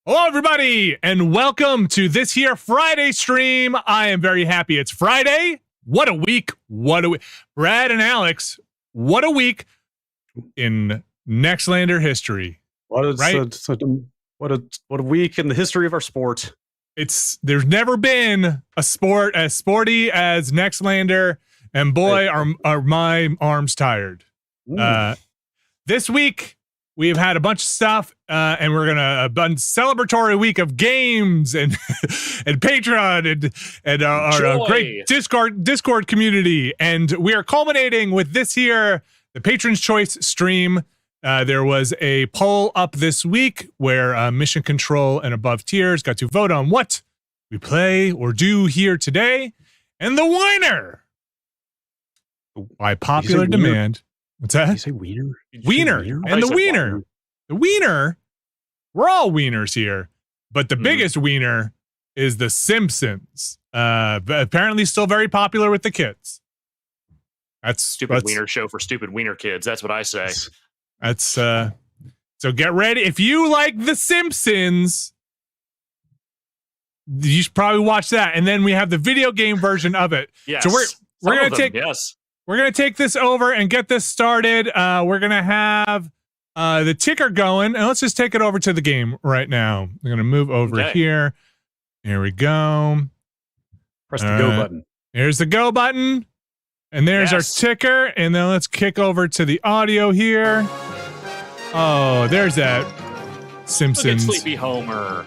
Hello, everybody, and welcome to this here Friday stream. I am very happy it's Friday. What a week. What a week. Brad and Alex, what a week in Nextlander history. What a week in the history of our sport. There's never been a sport as sporty as Nextlander, and boy, are my arms tired. This week, we've had a bunch of stuff, and we're gonna a celebratory week of games and and Patron and our great Discord community, and we are culminating with this here, the Patron's Choice stream. There was a poll up this week where Mission Control and above tiers got to vote on what we play or do here today, and the winner, by popular demand. What's that? Did you say wiener? Wiener. And the wiener. The wiener. We're all wieners here. But the biggest wiener is the Simpsons. Apparently still very popular with the kids. That's stupid wiener show for stupid wiener kids. That's what I say. That's so get ready. If you like the Simpsons, you should probably watch that. And then we have the video game version of it. Yes. So we're gonna take We're going to take this over and get this started. We're going to have the ticker going, and let's just take it over to the game right now. I'm going to move over here. Here we go. Press the go button. Here's the go button, and there's our ticker, and then let's kick over to the audio here. Oh, there's that Simpsons. Look at Sleepy Homer.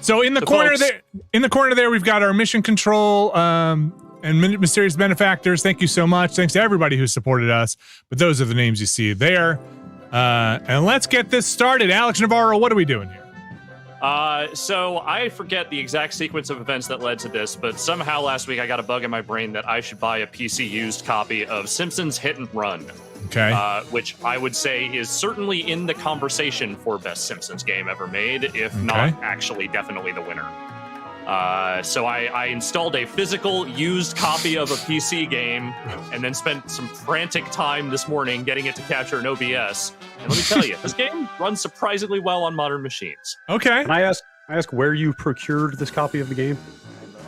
So in the corner there, we've got our Mission Control and Mysterious Benefactors. Thank you so much. Thanks to everybody who supported us. But those are the names you see there. And let's get this started. Alex Navarro, what are we doing here? So I forget the exact sequence of events that led to this, but somehow last week I got a bug in my brain that I should buy a PC used copy of Simpsons Hit and Run. Okay. Which I would say is certainly in the conversation for best Simpsons game ever made, if not actually definitely the winner. So I installed a physical used copy of a PC game and then spent some frantic time this morning getting it to capture an OBS. And let me tell you, this game runs surprisingly well on modern machines. Okay. Can I ask where you procured this copy of the game?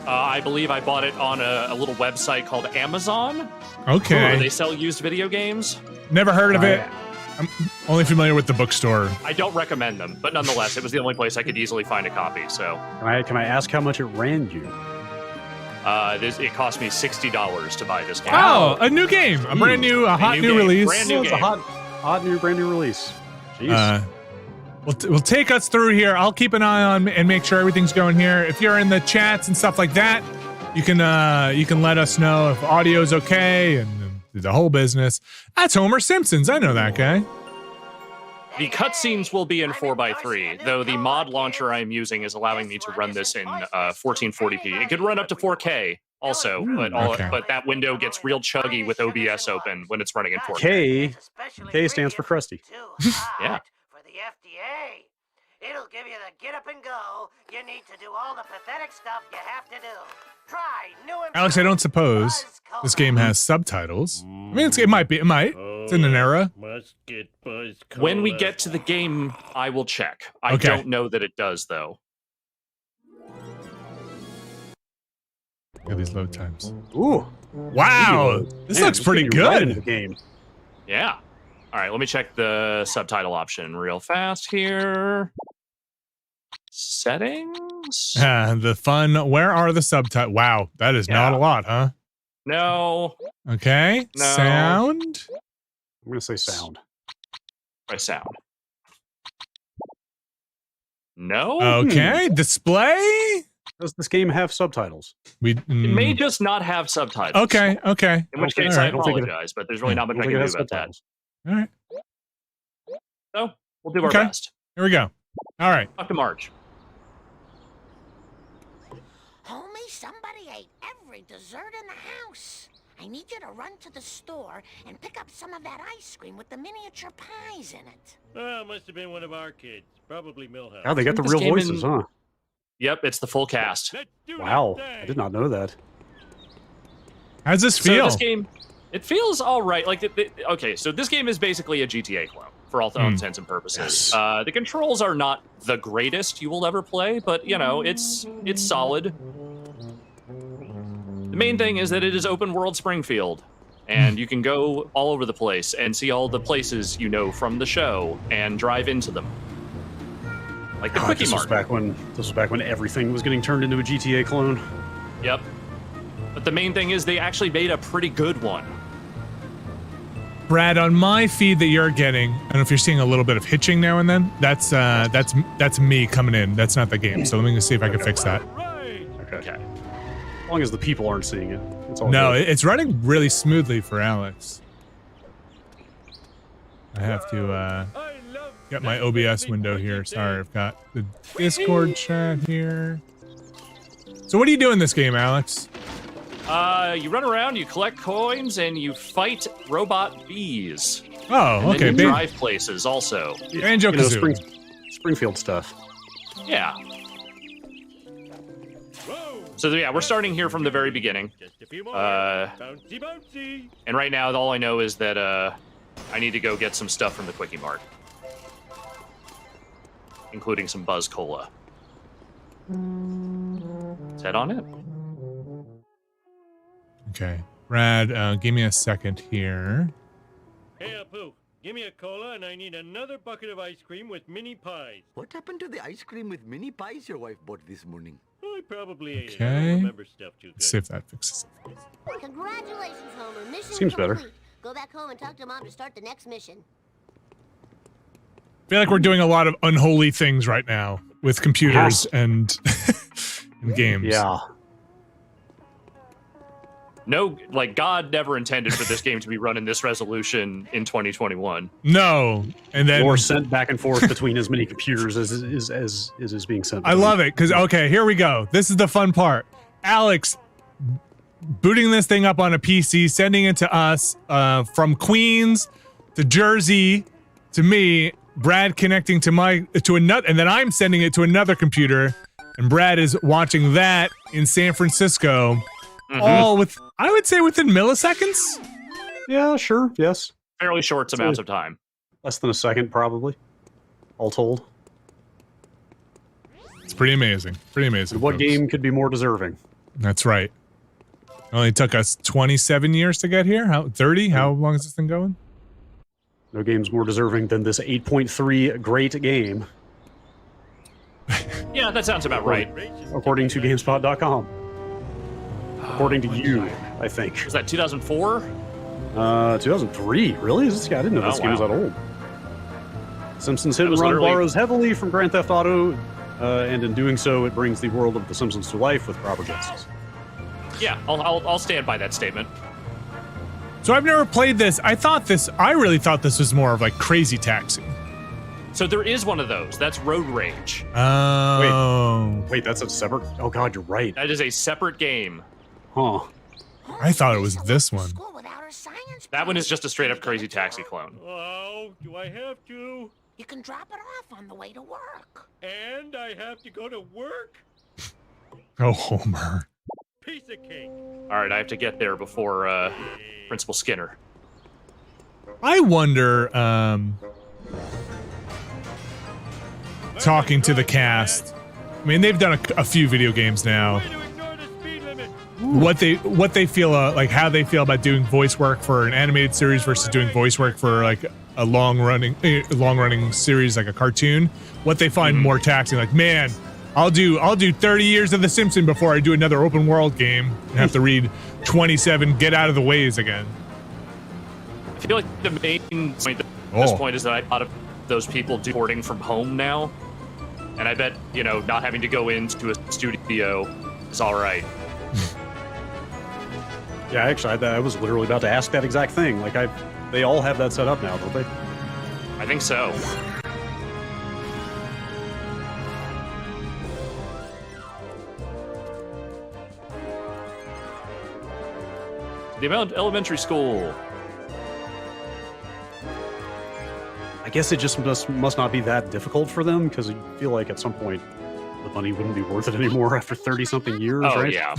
I believe I bought it on a little website called Amazon. Okay. Where they sell used video games. Never heard of it. I'm only familiar with the bookstore. I don't recommend them, but nonetheless, it was the only place I could easily find a copy. So, can I ask how much it ran you? It cost me $60 to buy this game. Oh, a new game, a brand new, hot new release. Brand new game. It's a hot new, brand new release. Jeez. We'll take us through here. I'll keep an eye on and make sure everything's going here. If you're in the chats and stuff like that, you can let us know if audio's okay and the whole business. That's Homer Simpsons. I know that guy. The cutscenes will be in 4:3, though the mod launcher I'm using is allowing me to run this in 1440p. It could run up to 4K also, but that window gets real chuggy with OBS open when it's running in 4K. K stands for crusty. Yeah. For the FDA. It'll give you the get up and go. You need to do all the pathetic stuff you have to do. Try new. Alex, I don't suppose this game has subtitles. I mean, it might. It's in an era. When we get to the game, I will check. I don't know that it does, though. Look at these load times. Ooh. Wow. This looks pretty good. Right into the game. Yeah. All right, let me check the subtitle option real fast here. Settings? The fun. Where are the subtitles? Wow, that is not a lot, huh? No. Okay. No. Sound? I'm going to say sound. Try sound. No? Okay. Display? Does this game have subtitles? It may just not have subtitles. Okay. In which case, I apologize, but there's really not much I can do about that. All right. So, we'll do our best. Here we go. All right. Talk to Marge. Homie, somebody ate every dessert in the house. I need you to run to the store and pick up some of that ice cream with the miniature pies in it. Oh, must have been one of our kids. Probably Millhouse. Oh, they got the real voices, huh? Yep, it's the full cast. Wow, I did not know that. How's this feel? So this game, it feels all right. Like, okay, so this game is basically a GTA clone. for all intents and purposes. Yes. The controls are not the greatest you will ever play, but you know, it's solid. The main thing is that it is open world Springfield, and you can go all over the place and see all the places you know from the show and drive into them. Like the Quickie Mart. This was back when everything was getting turned into a GTA clone. Yep. But the main thing is they actually made a pretty good one. Brad, on my feed that you're getting, I don't know if you're seeing a little bit of hitching now and then. That's me coming in. That's not the game. So let me see if I can fix that. Okay. As long as the people aren't seeing it, it's all No, good. it's running really smoothly for Alex. I have to get my OBS window here. Sorry, I've got the Discord chat here. So what do you do in this game, Alex? You run around, you collect coins, and you fight robot bees. Oh, and okay. Then you drive places also. Banjo-Kazooie. Springfield stuff. Yeah. So yeah, we're starting here from the very beginning. Just a few more. Bouncy, bouncy. And right now, all I know is that I need to go get some stuff from the Quickie Mart, including some Buzz Cola. Let's head on in. Okay. Brad, give me a second here. Hey, Apu, give me a cola, and I need another bucket of ice cream with mini pies. What happened to the ice cream with mini pies your wife bought this morning? I probably ate it. I Okay. don't remember stuff too good. Let's see if that fixes it. Congratulations, Homer. Mission Seems better. complete. Go back home and talk to Mom to start the next mission. I feel like we're doing a lot of unholy things right now with computers and, and games. Yeah. No, like God never intended for this game to be run in this resolution in 2021. No, and then Or sent back and forth between as many computers as is being sent. I love it because okay, here we go. This is the fun part. Alex booting this thing up on a PC, sending it to us from Queens to Jersey to me. Brad connecting to another, and then I'm sending it to another computer, and Brad is watching that in San Francisco. All with, I would say, within milliseconds. Yeah, sure. Yes. Fairly short amounts of time. Less than a second, probably. All told. It's pretty amazing. Pretty amazing. What folks. game could be more deserving? That's right. It only took us 27 years to get here. 30? How long is this thing going? No game's more deserving than this 8.3 great game, Yeah, that sounds about right. according to GameSpot.com. According to you, I think. Was that 2004? 2003. Really? I didn't know this game was wow. that old. Simpsons Hit That and was Run literally- borrows heavily from Grand Theft Auto, and in doing so, it brings the world of The Simpsons to life with proper justice. Yeah, I'll stand by that statement. So I've never played this. I really thought this was more of like Crazy Taxi. So there is one of those. That's Road Rage. Oh. Wait, that's a separate... Oh god, you're right. That is a separate game. Huh. I thought it was this one. School without her science That one is project. just a straight up Crazy Taxi clone. Oh, do I have to? You can drop it off on the way to work. And I have to go to work? Oh, Homer. Piece of cake. All right, I have to get there before Principal Skinner. I wonder, talking to the cast. I mean, they've done a few video games now. Way to ignore the speed limit. What they feel like how they feel about doing voice work for an animated series versus doing voice work for like a long running series like a cartoon. What they find more taxing. Like, man, I'll do 30 years of The Simpsons before I do another open world game and have to read 27 Get Out of the Ways again. I feel like the main point at this point is that a lot of those people do recording from home now. And I bet, not having to go into a studio is all right. Yeah, actually, I was literally about to ask that exact thing. Like, they all have that set up now, don't they? I think so. The Mount Elementary School. I guess it just must not be that difficult for them, because you feel like at some point the money wouldn't be worth it anymore after 30-something years, Oh, right? yeah.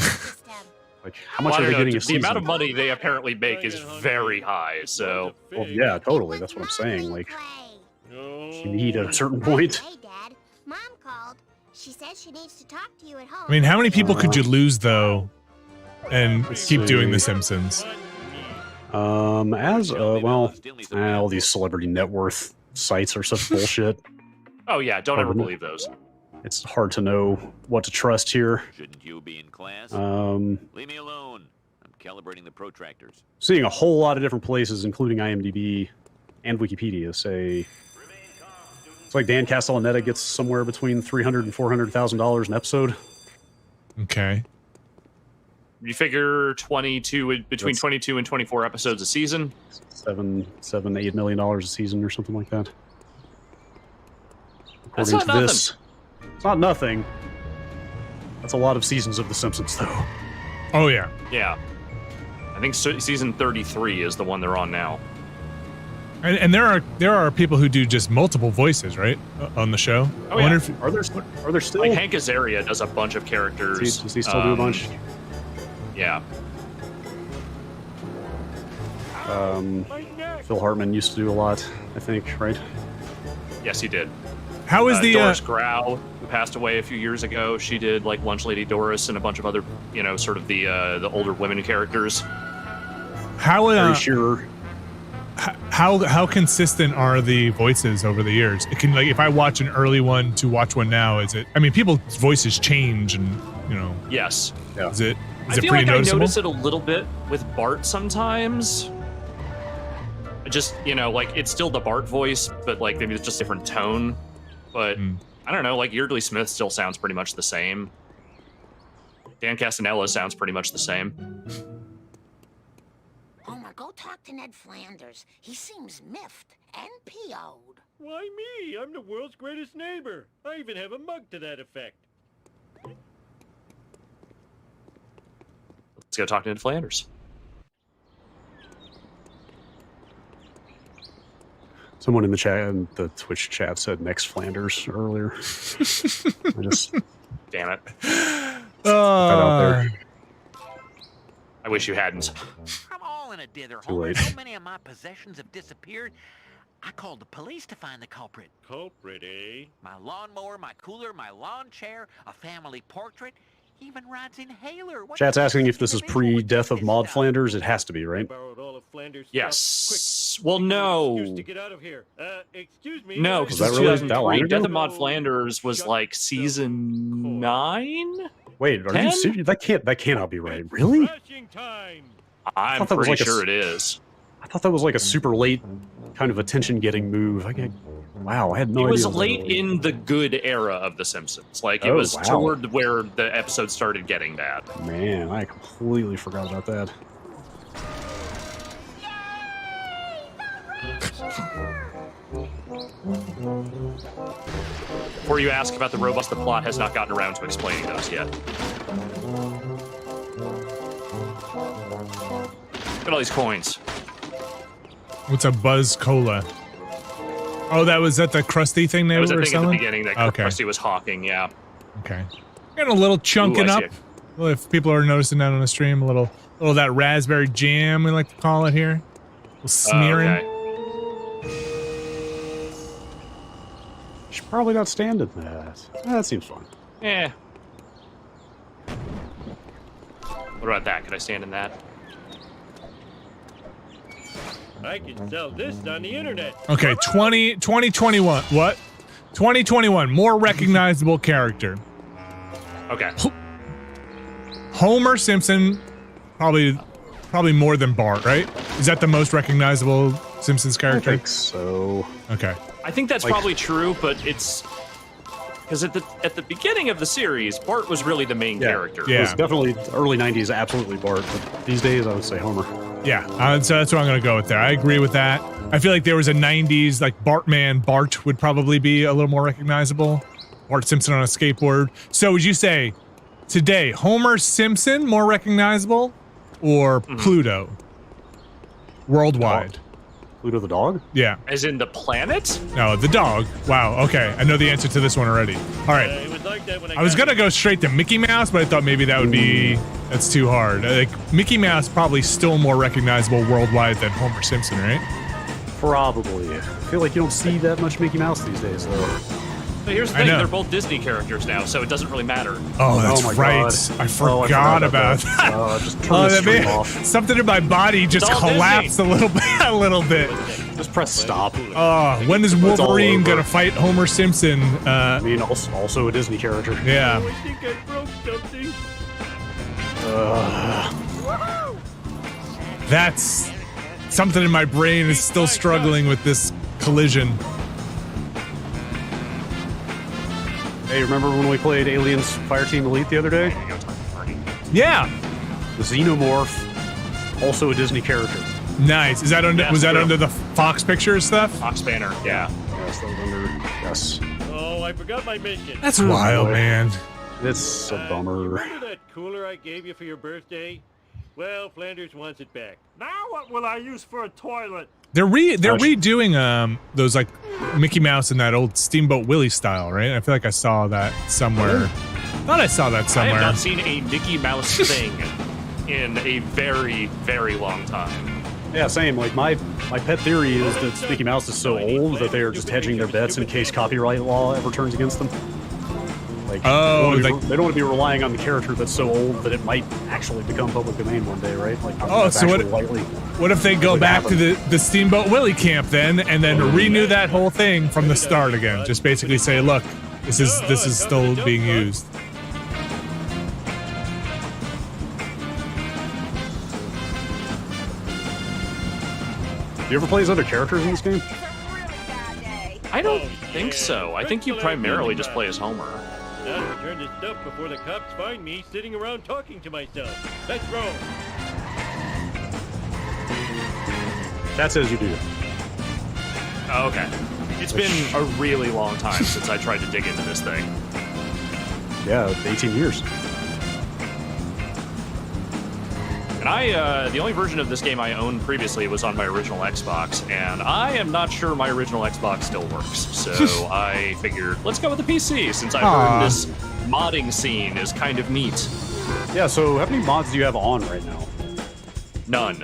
Like, how much Well, I are they don't know, getting a the season? amount of money they apparently make is very high, so... Well, yeah, totally. That's what I'm saying. Like, you need at a certain point. Hey, Dad. Mom called. She says she needs to talk to you at home. I mean, how many people could you lose though, and keep doing The Simpsons? All these celebrity net worth sites are such bullshit. Oh yeah, don't ever believe those. It's hard to know what to trust here. Shouldn't you be in class? Leave me alone. I'm calibrating the protractors. Seeing a whole lot of different places, including IMDb and Wikipedia, say it's like Dan Castellaneta gets somewhere between $300,000 and $400,000 an episode. Okay. You figure between 22 and 24 episodes a season. $8 million a season or something like that. That's According not to nothing. this, it's not nothing. That's a lot of seasons of The Simpsons, though. Oh yeah. Yeah. I think season 33 is the one they're on now. And there are people who do just multiple voices, right, on the show. Oh, I wonder yeah. if Are there still? Like Hank Azaria does a bunch of characters. Does he still do a bunch? Yeah. Phil Hartman used to do a lot, I think, right? Yes, he did. how is the Doris Grau, who passed away a few years ago, she did like Lunch Lady Doris and a bunch of other, sort of the older women characters. how Very sure. how consistent are the voices over the years? It can, like, if I watch an early one to watch one now, is it? I mean, people's voices change, and Yes. Yeah. is it I feel pretty like noticeable? I notice it a little bit with Bart sometimes. Just, like it's still the Bart voice, but like maybe it's just a different tone. But I don't know, like Yeardley Smith still sounds pretty much the same. Dan Castanella sounds pretty much the same. Homer, go talk to Ned Flanders. He seems miffed and PO'd. Why me? I'm the world's greatest neighbor. I even have a mug to that effect. Let's go talk to Ned Flanders. Someone in the chat, in the Twitch chat, said Next Flanders earlier. I just Damn it. put that out there. I wish you hadn't. I'm all in a dither, Too Homer. late. So many of my possessions have disappeared. I called the police to find the culprit. Culprit, eh? My lawnmower, my cooler, my lawn chair, a family portrait, even Rod's inhaler. What Chat's kind of asking if this is individual would pre-death do of this Maud stuff? Flanders. It has to be, I right? borrowed all of Flanders' Yes. stuff. Well, Quick, no. excuse to get out of here. Excuse me. No, because Was it's that really that long 2003. ago? Death of Maud Flanders was like season 9? Wait, are 10? you serious? That cannot be right. Really? Crashing time. I'm thought that was pretty like a sure it is. I thought that was like a super late kind of attention-getting move. Wow, I had no It idea. was that late early. in the good era of The Simpsons. Like, it Oh, was wow. toward where the episode started getting bad. Man, I completely forgot about that. Before you ask about the robots, the plot has not gotten around to explaining those yet. Look at all these coins. What's a Buzz Cola? Oh, that was at the Krusty thing they That was were a thing at the selling? beginning that Okay. Krusty was hawking, yeah. Okay. Getting a little chunking Ooh, I up. see it. Well, if people are noticing that on the stream, a little that raspberry jam, we like to call it here. A little smearing. Okay. Should probably not stand in that. That seems fun. Eh. What about that? Could I stand in that? I can sell this on the internet. Okay, 2021. What? 2021. More recognizable character. Okay. Homer Simpson, probably more than Bart, right? Is that the most recognizable Simpsons I character? think so. Okay. I think that's Like- probably true, but it's because at the beginning of the series, Bart was really the main character. It was Yeah. definitely early 90s, absolutely Bart. But these days, I would say Homer. Yeah, so that's what I'm going to go with there. I agree with that. I feel like there was a 90s, like Bartman, Bart would probably be a little more recognizable. Bart Simpson on a skateboard. So would you say today, Homer Simpson more recognizable or Pluto? Worldwide. Pluto the dog? Yeah. As in the planet? No, the dog. Wow, okay. I know the answer to this one already. All right. It was like that when I was got gonna go straight to Mickey Mouse, but I thought maybe that would be that's too hard. Like Mickey Mouse probably still more recognizable worldwide than Homer Simpson, right? Probably. I feel like you don't see that much Mickey Mouse these days, though. But here's the thing, they're both Disney characters now, so it doesn't really matter. Oh, that's right. I forgot about that. Just turn the stream off. Something in my body just collapsed a little bit. Just press stop. Oh, when is Wolverine gonna fight Homer Simpson? I mean, also a Disney character. Yeah. I think I broke something. That's something in my brain is still struggling with this collision. Hey, remember when we played Aliens Fireteam Elite the other day? Yeah. The Xenomorph, also a Disney character. Nice. Is that under? Was that under the Fox Pictures stuff? Fox banner. Yeah. Yes, that was under. Yes. Oh, I forgot my mission. That's wild, man. It's a bummer. Remember that cooler I gave you for your birthday? Well, Flanders wants it back. Now what will I use for a toilet? They're redoing those like Mickey Mouse in that old Steamboat Willie style, right? I feel like I saw that somewhere. Thought I saw that somewhere. I have not seen a Mickey Mouse thing in a very, very long time. Yeah, same. Like my pet theory is that Mickey Mouse is so old that they are just hedging their bets in case copyright law ever turns against them. Like, they don't want to be relying on the character that's so old that it might actually become public domain one day, right? Like, so what if they go back to the Steamboat Willie camp then, and then renew that whole thing from the start again? Just basically say, look, this is still being used. Do you ever play as other characters in this game? I don't think so. I think you primarily just play as Homer. Now to return this stuff before the cops find me sitting around talking to myself. Let's roll. That's as you do. Oh, okay. It's been a really long time since I tried to dig into this thing. Yeah, 18 years. And the only version of this game I owned previously was on my original Xbox, and I am not sure my original Xbox still works. So I figured, let's go with the PC, since I heard this modding scene is kind of neat. Yeah, so how many mods do you have on right now? None.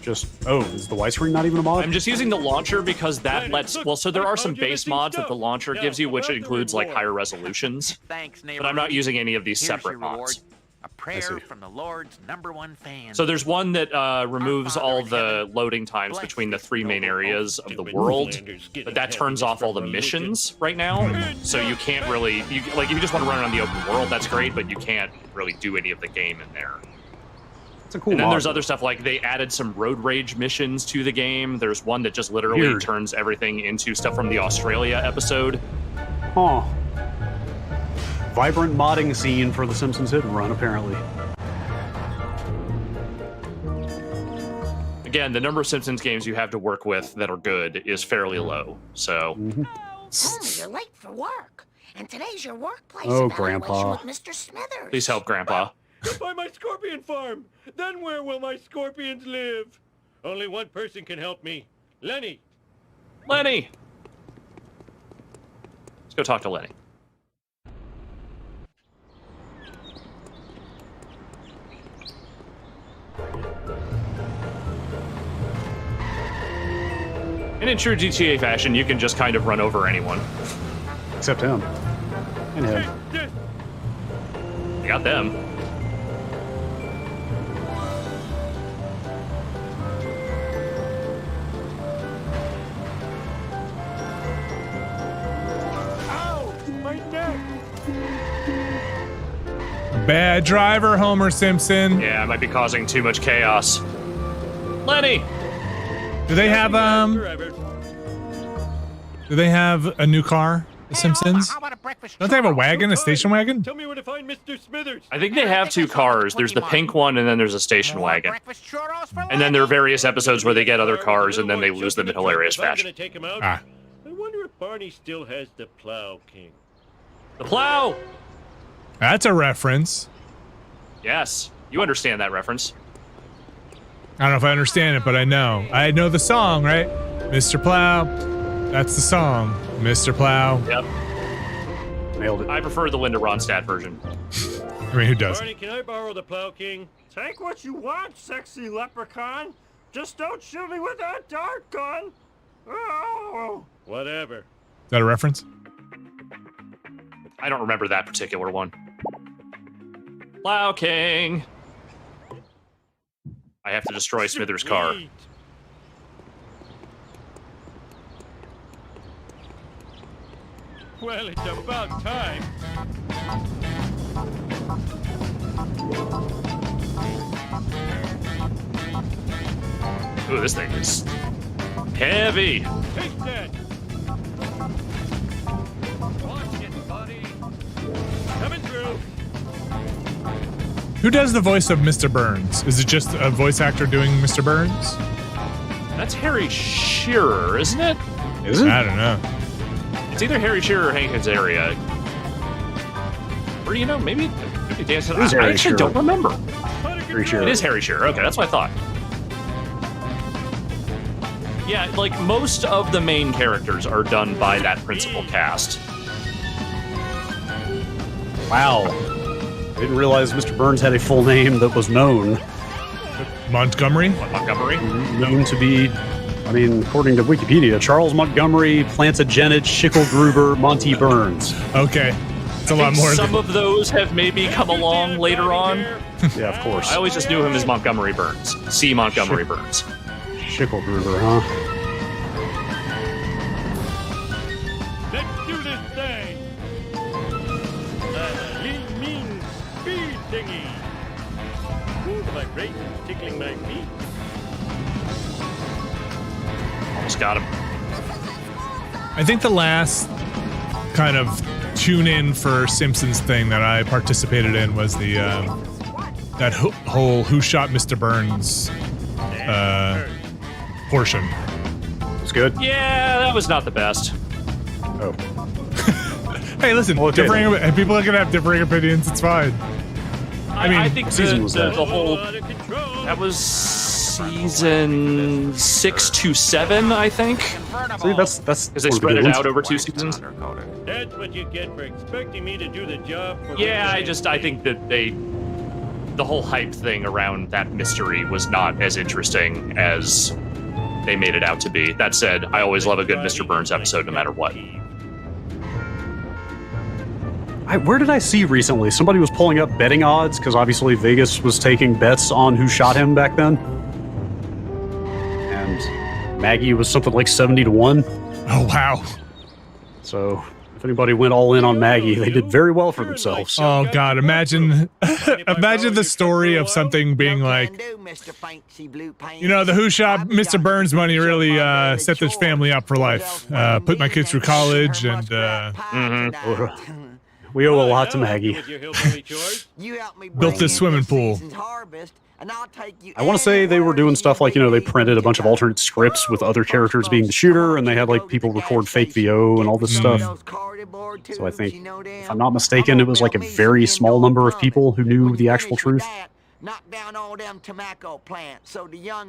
Is the widescreen not even a mod? I'm just using the launcher because that so there are some base mods that the launcher gives you, which includes like higher resolutions. Thanks, but I'm not using any of these separate mods. A prayer from the Lord's #1 fan. So there's one that removes all the loading times between the 3 main areas of the world, but that turns off all the missions right now. So you can't really, if you just want to run around the open world, that's great, but you can't really do any of the game in there. It's a cool And then mod. there's other stuff, like they added some road rage missions to the game. There's one that just literally turns everything into stuff from the Australia episode. Huh. Vibrant modding scene for the Simpsons Hit and Run, apparently. Again, the number of Simpsons games you have to work with that are good is fairly low, so... Homer, you're late for work. And today's your workplace Oh, evaluation Grandpa. with Mr. Smithers. Please help, Grandpa. Goodbye, my scorpion farm. Then where will my scorpions live? Only one person can help me. Lenny. Lenny! Let's go talk to Lenny. And in true GTA fashion, you can just kind of run over anyone. Except him. And him. I got them. Ow! My neck! Bad driver, Homer Simpson. Yeah, I might be causing too much chaos. Lenny! Do they have a new car, the Simpsons? Don't they have a wagon, a station wagon? Tell me where to find Mr. Smithers. I think they have 2 cars. There's the pink one, and then there's a station wagon. And then there are various episodes where they get other cars, and then they lose them in hilarious fashion. Take him out. Ah. I wonder if Barney still has the Plow King. The plow! That's a reference. Yes, you understand that reference. I don't know if I understand it, but I know. I know the song, right? Mr. Plow. That's the song. Mr. Plow. Yep. Nailed it. I prefer the Linda Ronstadt version. I mean, who doesn't? Barney, can I borrow the Plow King? Take what you want, sexy leprechaun. Just don't shoot me with that dart gun. Oh, whatever. Is that a reference? I don't remember that particular one. Plow King. I have to destroy Smithers' car. Well, it's about time. Ooh, this thing is heavy. Take that. Watch it, buddy. Coming through. Who does the voice of Mr. Burns? Is it just a voice actor doing Mr. Burns? That's Harry Shearer, isn't it? Is it? I don't know. It's either Harry Shearer or Hank Azaria. Or you know, maybe Dan. I actually don't remember. Harry Shearer. It is Harry Shearer. Okay, that's what I thought. Yeah, like most of the main characters are done by that principal cast. Wow. I didn't realize Mr. Burns had a full name that was known. Montgomery? Montgomery? Known to be, I mean, according to Wikipedia, Charles Montgomery, Plantagenet, Schicklgruber, Monty Burns. Okay. It's a lot more. Some of those have maybe come along later on. Yeah, of course. I always just knew him as Montgomery Burns. C. Montgomery Burns. Schicklgruber, huh? Let's do this thing. Lean, mean, speed thingy. Ooh, the vibration tickling my feet. Almost got him. I think the last kind of tune-in for Simpsons thing that I participated in was the that whole "Who Shot Mr. Burns" portion. It's good. Yeah, that was not the best. Oh. Hey, listen, people are gonna have differing opinions. It's fine. I think the whole Out of control. that was season 6 to 7, I think, See, that's because they spread it out over 2 seasons. That's what you get for expecting me to do the job for Yeah, I think that the whole hype thing around that mystery was not as interesting as they made it out to be. That said, I always love a good Mr. Burns episode no matter what. Where did I see recently? Somebody was pulling up betting odds, because obviously Vegas was taking bets on who shot him back then. And Maggie was something like 70-1. Oh wow. So if anybody went all in on Maggie, they did very well for themselves. Oh God! Imagine the story of something being like, you know, the Who Shot Mr. Burns money really set this family up for life. Put my kids through college and. We owe a lot to Maggie. Built this swimming pool. I want to say they were doing stuff like, you know, they printed a bunch of alternate scripts with other characters being the shooter, and they had like people record fake VO and all this stuff. So I think, if I'm not mistaken, it was like a very small number of people who knew the actual truth.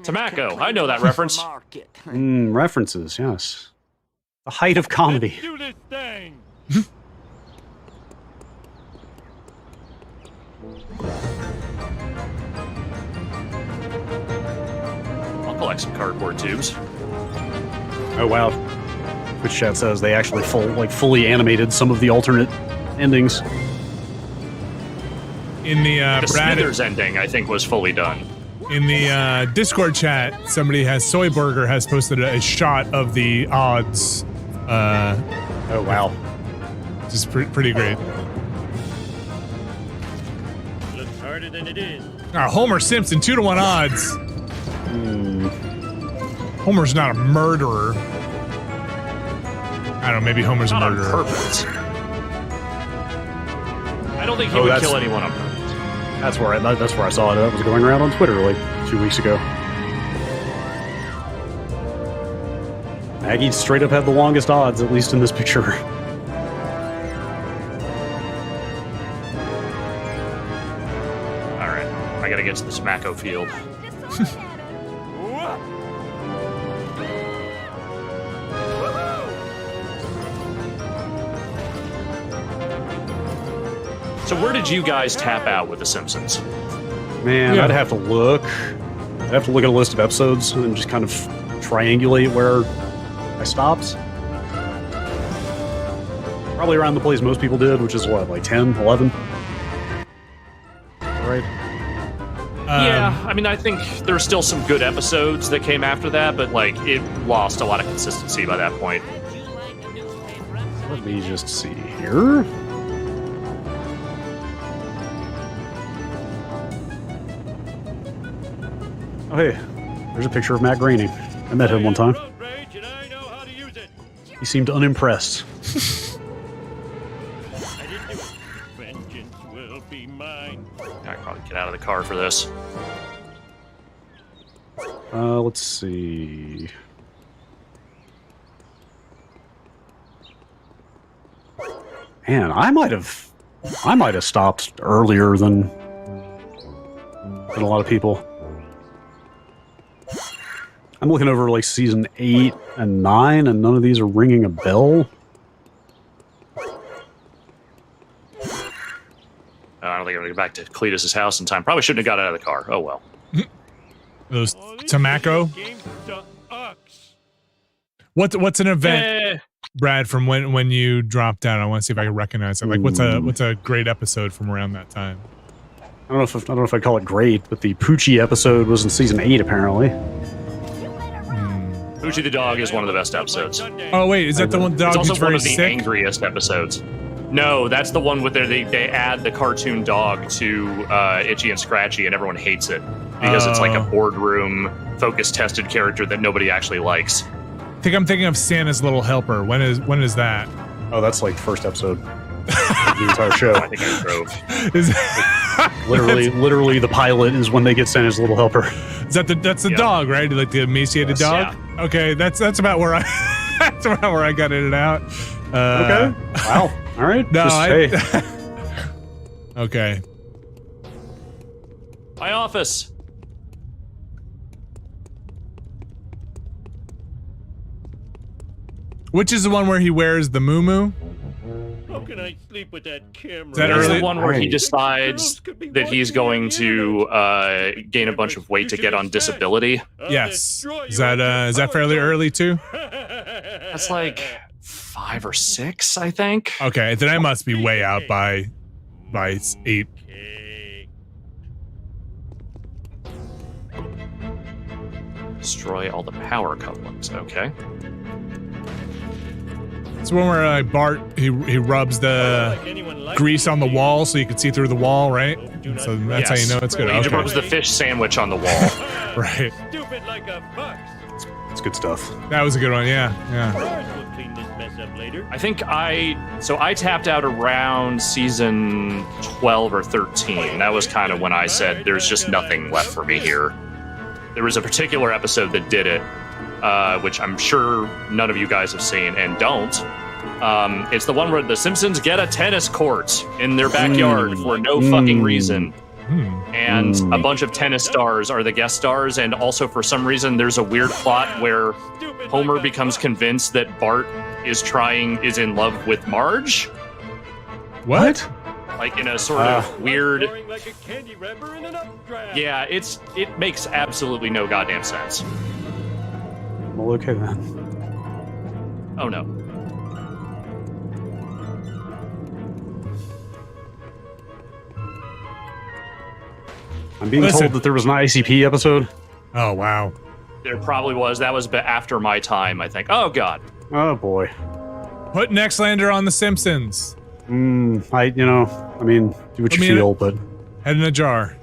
Tobacco, I know that reference. References, yes. The height of comedy. Do this thing. I'll collect some cardboard tubes. Oh wow. Twitch chat says they actually fully animated some of the alternate endings. In the The Smithers ending, I think, was fully done. In the Discord chat, Soyburger has posted a shot of the odds. Oh wow. Which is pretty great. Looks harder than it is. Homer Simpson, 2-to-1 odds. Homer's not a murderer. I don't know, maybe Homer's a Not on murderer. purpose. I don't think he would kill anyone on purpose. That's where I saw it. That was going around on Twitter like 2 weeks ago. Maggie straight up had the longest odds, at least in this picture. Alright, I gotta get to the Smacko field. So where did you guys tap out with The Simpsons? Man, Yeah. I'd have to look. I'd have to look at a list of episodes and just kind of triangulate where I stopped. Probably around the place most people did, which is what, like 10, 11? Right? Yeah, I mean, I think there's still some good episodes that came after that, but like it lost a lot of consistency by that point. Let me just see here. Oh, hey, there's a picture of Matt Groening. I met him one time. He seemed unimpressed. Vengeance will be mine. I can probably get out of the car for this. Let's see. Man, I might have stopped earlier than a lot of people. I'm looking over like season 8 and 9, and none of these are ringing a bell. I don't think I'm going to go back to Cletus's house in time. Probably shouldn't have got out of the car. Oh, well. Those tobacco. What's an event, Brad, from when you dropped out? I want to see if I can recognize it. Like, what's a great episode from around that time? I don't know if I call it great, but the Poochie episode was in season 8, apparently. Poochie the dog is one of the best episodes. Oh wait, is that the one dog it's also who's very one of the sick? angriest episodes. No, that's the one with they add the cartoon dog to Itchy and Scratchy, and everyone hates it because it's like a boardroom focus tested character that nobody actually likes. I think I'm thinking of Santa's Little Helper. When is that? Oh, that's like the first episode of the entire show. I think I drove. Literally, the pilot is when they get Santa's Little Helper. Is that that's the dog, right? Like the emaciated dog. Yeah. Okay, that's about where I that's about where I got in and out. Okay. Wow. All right. No, hey. Okay. My office. Which is the one where he wears the muumuu? How can I sleep with that camera? Is that That's early? the one where he decides that he's going to gain a bunch of weight to get on disability. Yes. Is that fairly early too? That's like 5 or 6, I think. Okay, then I must be way out by 8. Destroy all the power couplings. Okay. It's the one where Bart he rubs the grease on the wall so you can see through the wall, right? So that's how you know it's good. He Okay. rubs the fish sandwich on the wall. Right. Stupid like a fox. It's good stuff. That was a good one. Yeah. We'll clean this mess up later. I think I tapped out around season 12 or 13. That was kind of when I said there's just nothing left for me here. There was a particular episode that did it, which I'm sure none of you guys have seen and don't. It's the one where the Simpsons get a tennis court in their backyard for no fucking reason. And a bunch of tennis stars are the guest stars, and also for some reason there's a weird plot where Homer becomes convinced that Bart is in love with Marge. What? Like in a sort of weird. Like a candy wrapper in an updraft. Yeah, it makes absolutely no goddamn sense. Well, okay then. Oh no. I'm being told that there was an ICP episode. Oh wow. There probably was. That was after my time, I think. Oh god. Oh boy. Put Nextlander on The Simpsons. I mean, do what you feel, but head in a jar.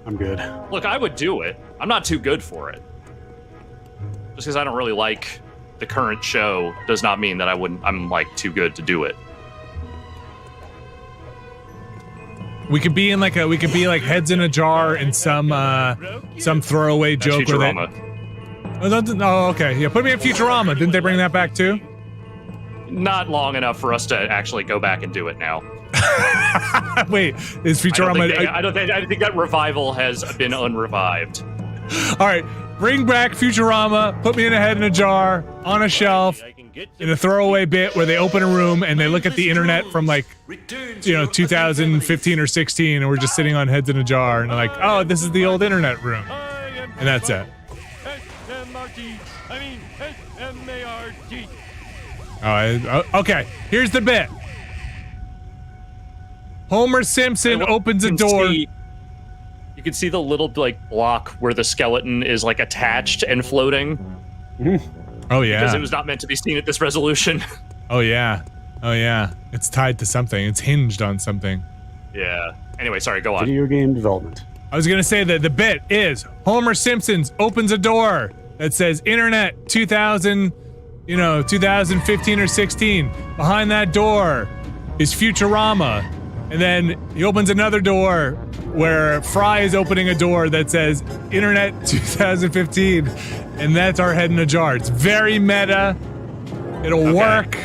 I'm good. Look, I would do it. I'm not too good for it. Just because I don't really like the current show does not mean that I'm like too good to do it. We could be like heads in a jar in some throwaway joke where they. Oh, okay. Yeah, put me in Futurama. Didn't they bring that back too? Not long enough for us to actually go back and do it now. Wait, is Futurama? I think that revival has been unrevived. All right, bring back Futurama. Put me in a head in a jar on a shelf in a throwaway bit where they open a room and they look at the internet from 2015 or 16, and we're just sitting on heads in a jar and they're like, oh, this is the old internet room, and that's it. S-M-A-R-T. Okay, here's the bit. Homer Simpson opens a door. You can see the little block where the skeleton is attached and floating. Oh yeah. Because it was not meant to be seen at this resolution. Oh yeah. It's tied to something. It's hinged on something. Yeah. Anyway, sorry, go on. Video game development. I was gonna say that the bit is Homer Simpson opens a door that says Internet 2000, 2015 or 16. Behind that door is Futurama. And then he opens another door where Fry is opening a door that says Internet 2015. And that's our head in a jar. It's very meta. It'll work.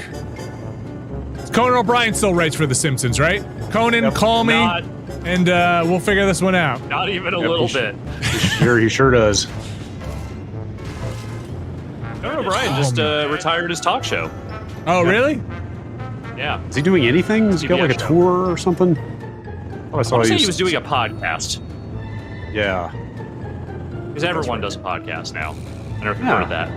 Conan O'Brien still writes for The Simpsons, right? Conan, call me, and we'll figure this one out. Not even a little bit. He sure does. Conan O'Brien just retired his talk show. Oh, really? Yeah. Is he doing anything? Has he got a tour or something? I saw he was doing a podcast. Yeah. Because everyone does a podcast now. I don't know if you've heard of that.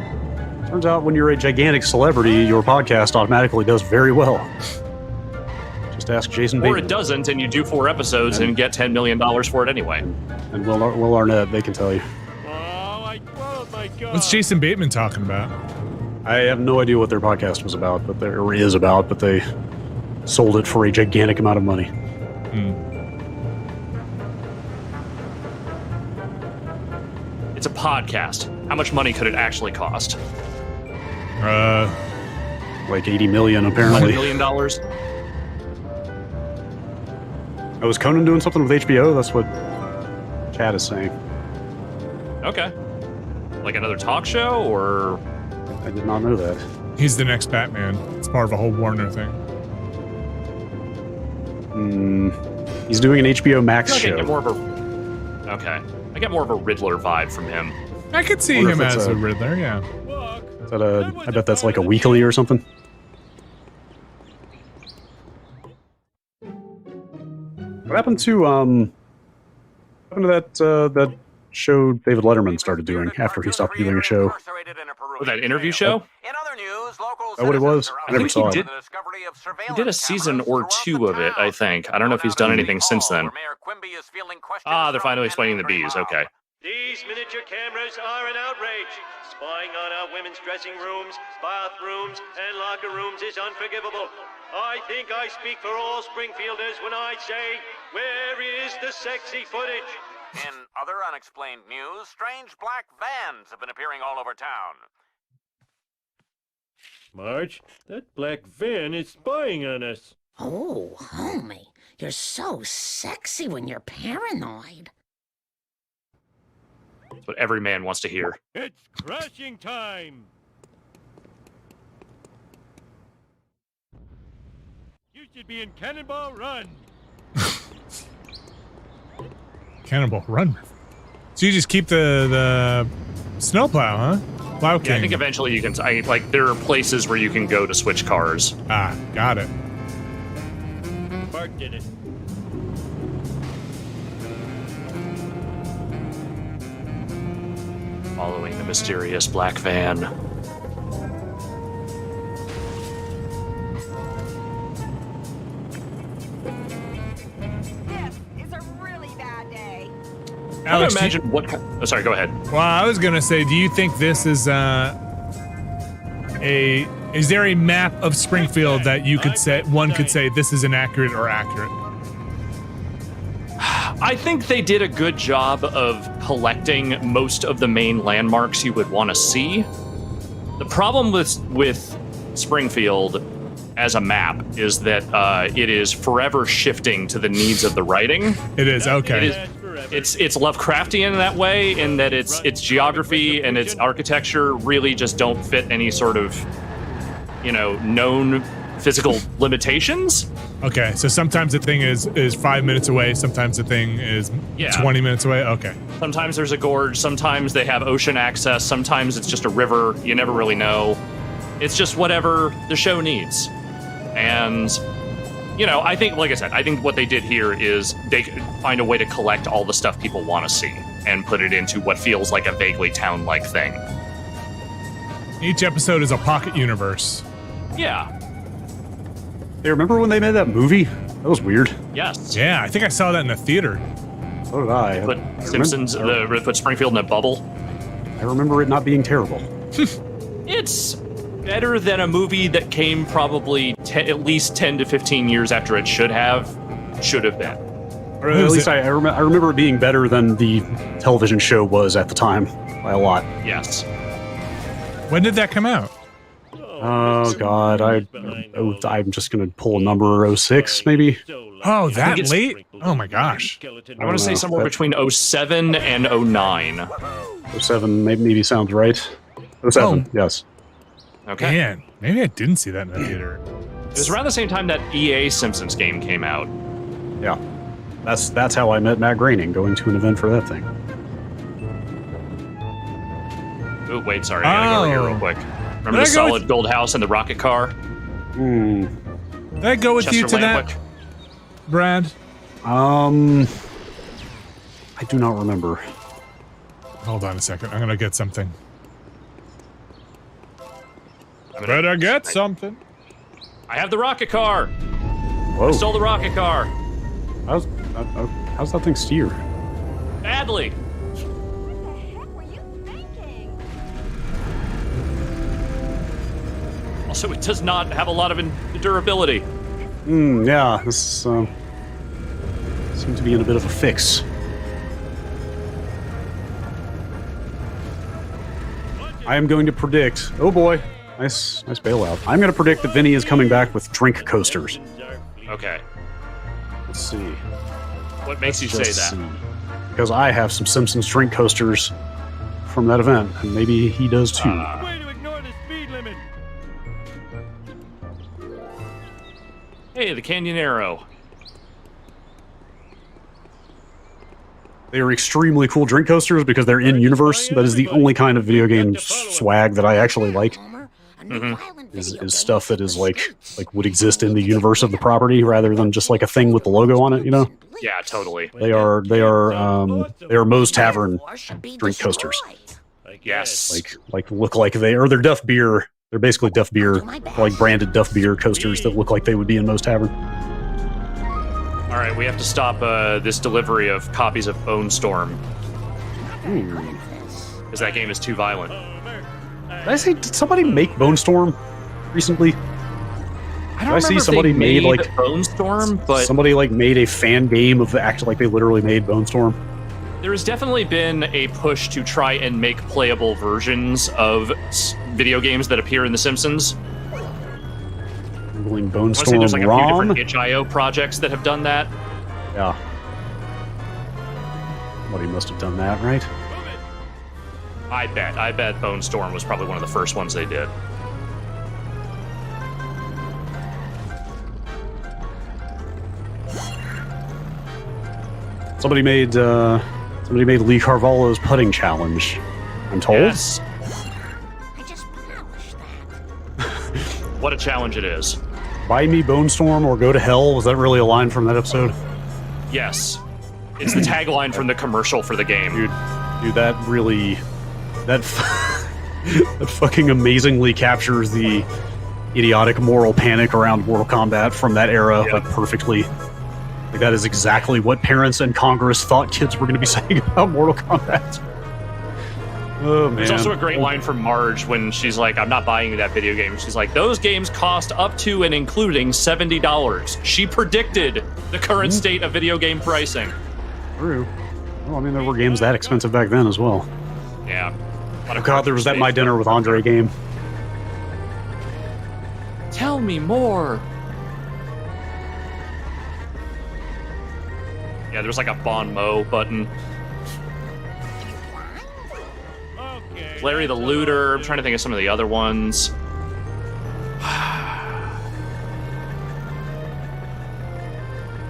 Turns out when you're a gigantic celebrity, your podcast automatically does very well. Just ask Jason Bateman. Or it doesn't, and you do 4 episodes and get $10 million for it anyway. And Will Arnett, they can tell you. Oh my God. What's Jason Bateman talking about? I have no idea what their podcast was about, but they sold it for a gigantic amount of money. It's a podcast. How much money could it actually cost? Like $80 million, apparently. $1 million? Was Conan doing something with HBO? That's what Chad is saying. Okay. Like another talk show, or? I did not know that. He's the next Batman. It's part of a whole Warner thing. He's doing an HBO Max show. Okay. I get more of a Riddler vibe from him. I could see him as a Riddler, yeah. Is that I bet that's like a weekly or something. What happened to that show David Letterman started doing after he stopped doing a show? Oh, that interview show? In other news, local Is that what it was? I never saw it. He did a season or 2 of it, I think. I don't know if he's done anything since then. They're finally explaining the bees. Okay. These miniature cameras are an outrage. Spying on our women's dressing rooms, bathrooms, and locker rooms is unforgivable. I think I speak for all Springfielders when I say, where is the sexy footage? In other unexplained news, strange black vans have been appearing all over town. Marge, that black van is spying on us. Oh, homie, you're so sexy when you're paranoid. That's what every man wants to hear. It's crashing time. You should be in Cannonball Run. Cannonball Run. So you just keep the snowplow, huh? Plow King. Yeah, I think eventually you can. There are places where you can go to switch cars. Ah, got it. Bart did it. Following the mysterious black van. This is a really bad day. Alex, I imagine what. Oh, sorry, go ahead. Well, I was gonna say, do you think this is is there a map of Springfield that you could say one could say this is inaccurate or accurate? I think they did a good job of collecting most of the main landmarks you would want to see. The problem with Springfield as a map is that it is forever shifting to the needs of the writing. It is, okay. It's Lovecraftian in that way, in that its geography and its architecture really just don't fit any sort of, known physical limitations. Okay, so sometimes the thing is 5 minutes away, sometimes the thing is 20 minutes away. Okay. Sometimes there's a gorge, sometimes they have ocean access, sometimes it's just a river. You never really know. It's just whatever the show needs. And, I think, like I said, I think what they did here is they could find a way to collect all the stuff people want to see and put it into what feels like a vaguely town-like thing. Each episode is a pocket universe. Yeah. Hey, remember when they made that movie? That was weird. Yes. Yeah, I think I saw that in the theater. So did I. Put Simpsons, put Springfield in a bubble. I remember it not being terrible. It's better than a movie that came probably at least 10 to 15 years after it should have been. Or at least I remember it being better than the television show was at the time by a lot. Yes. When did that come out? Oh God, I'm just gonna pull a number 06 maybe. Oh, that late? Oh my gosh. I want to say somewhere between 07 and 09. 07 maybe sounds right. 07, yes. Okay. Man, maybe I didn't see that in the theater. It was around the same time that EA Simpsons game came out. Yeah. That's how I met Matt Groening, going to an event for that thing. Oh, wait, sorry. I gotta go over here real quick. Remember the solid gold house and the rocket car? Did I go with you to that, Brad? I do not remember. Hold on a second. I'm gonna get something. Better get something. I have the rocket car. Whoa. I stole the rocket car. How's that thing steer? Badly. Also, it does not have a lot of durability. Yeah, this seems to be in a bit of a fix. I am going to predict. Oh boy, nice bailout. I'm going to predict that Vinny is coming back with drink coasters. Okay. Let's see. What makes you say that? Because I have some Simpsons drink coasters from that event, and maybe he does too. Way to ignore the speed limit. Hey, the Canyon Arrow. They are extremely cool drink coasters because they're in universe. That is the only kind of video game swag that I actually like. Is stuff that is like would exist in the universe of the property rather than just like a thing with the logo on it, you know? Yeah, totally. They are Moe's Tavern drink coasters. Yes. Like look like they're Duff Beer. They're basically Duff Beer, like branded Duff Beer coasters that look like they would be in Moe's Tavern. All right, we have to stop this delivery of copies of Bone Storm. Because that game is too violent. Did somebody make Bone Storm recently? I don't see somebody made like Bone Storm, but somebody like made a fan game of the act like they literally made Bone Storm. There has definitely been a push to try and make playable versions of video games that appear in The Simpsons. Googling Bone Storm there's like ROM. a few different itch.io projects that have done that. Yeah. Somebody must have done that, right? I bet Bone Storm was probably one of the first ones they did. Somebody made Lee Carvalho's putting challenge, I'm told. Yes. I just polished that. What a challenge it is. Buy me Bone Storm or go to hell. Was that really a line from that episode? Yes. It's the tagline from the commercial for the game. Dude, that really... That fucking amazingly captures the idiotic moral panic around Mortal Kombat from that era, like, perfectly. Like, that is exactly what parents and Congress thought kids were going to be saying about Mortal Kombat. Oh, man. There's also a great line from Marge when she's like, I'm not buying you that video game. She's like, those games cost up to and including $70. She predicted the current state of video game pricing. True. Well, I mean, there were games that expensive back then as well. Yeah. Oh, God, there was that My Dinner with Andre game. Tell me more. Yeah, there's like a Bon Mo button. Larry the Looter. I'm trying to think of some of the other ones.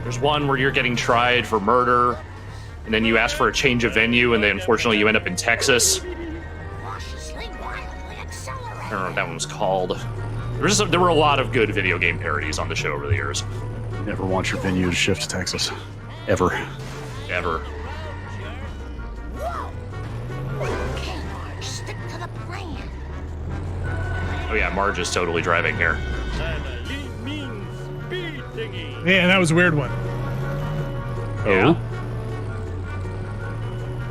There's one where you're getting tried for murder, and then you ask for a change of venue, and then unfortunately you end up in Texas. I don't know what that one was called. There were a lot of good video game parodies on the show over the years. You never want your venue to shift to Texas. Ever. Ever. Okay, Marge, stick to the plan. Oh yeah, Marge is totally driving here. Yeah, that was a weird one. Oh.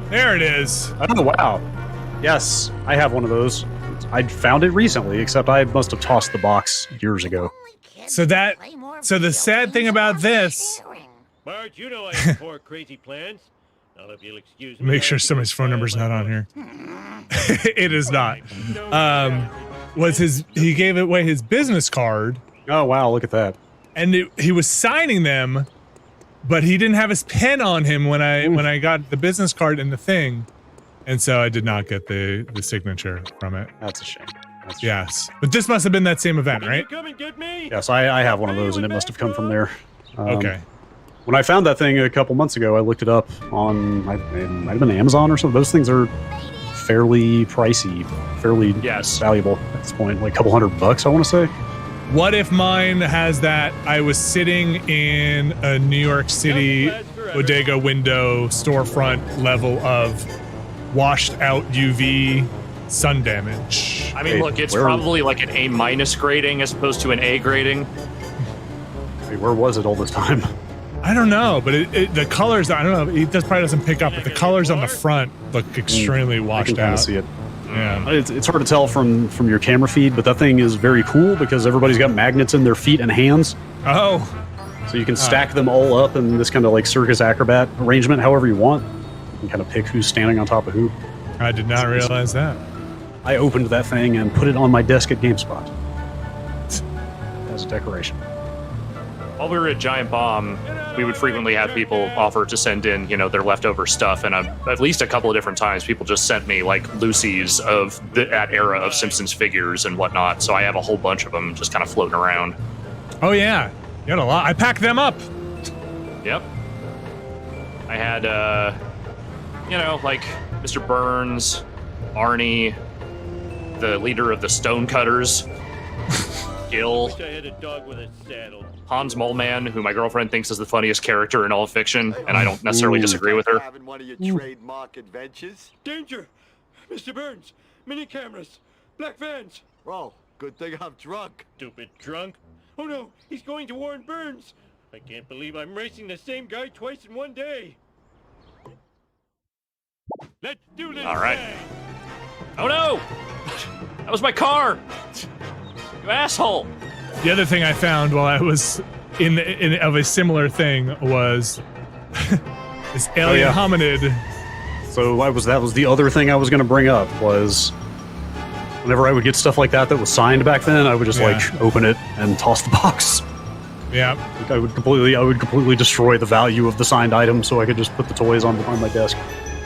There it is. Oh, wow. Yes, I have one of those. I found it recently, except I must have tossed the box years ago. So the sad thing about this. Bart, you know I have crazy plans. Now, if you'll excuse me, Make sure somebody's phone number's not on here. It is not. He gave away his business card. Oh wow, look at that. And he was signing them, but he didn't have his pen on him when I got the business card and the thing. And so I did not get the signature from it. That's a shame. Yes. But this must have been that same event, right? Come and get me? Yes, I have one of those, and it must have come from there. Okay. When I found that thing a couple months ago, I looked it up on, it might have been Amazon or something. Those things are fairly pricey, fairly valuable at this point, like a couple $100, I want to say. What if mine has that? I was sitting in a New York City bodega window storefront level of washed out UV sun damage. I mean, look, it's probably like an A- grading as opposed to an A grading. Hey, where was it all this time? I don't know, but the colors, I don't know, it probably doesn't pick up, but the colors on the front look extremely washed I can kind out. of see it. Yeah. It's hard to tell from your camera feed, but that thing is very cool because everybody's got magnets in their feet and hands. Oh. So you can stack them all up in this kind of like circus acrobat arrangement however you want. You can kind of pick who's standing on top of who. I did not realize that. I opened that thing and put it on my desk at GameSpot as a decoration. While we were at Giant Bomb, we would frequently have people offer to send in, their leftover stuff, and at least a couple of different times, people just sent me like Lucy's of that era of Simpsons figures and whatnot. So I have a whole bunch of them just kind of floating around. Oh yeah, you had a lot. I packed them up. Yep. I had, like Mr. Burns, Arnie, the leader of the Stonecutters, Gil. Wish I had a dog with a saddle. Hans Moleman, who my girlfriend thinks is the funniest character in all of fiction, and I don't necessarily disagree with her. Having one of your trademark adventures? Danger! Mr. Burns! Mini cameras! Black vans! Oh, good thing I'm drunk. Stupid drunk. Oh no, he's going to warn Burns! I can't believe I'm racing the same guy twice in one day. Let's do this. All right. Oh no! That was my car! You asshole! The other thing I found while I was in of a similar thing was this alien hominid. So that was the other thing I was going to bring up was whenever I would get stuff like that was signed back then, I would just like open it and toss the box. Yeah. Like I would completely destroy the value of the signed item so I could just put the toys on my desk.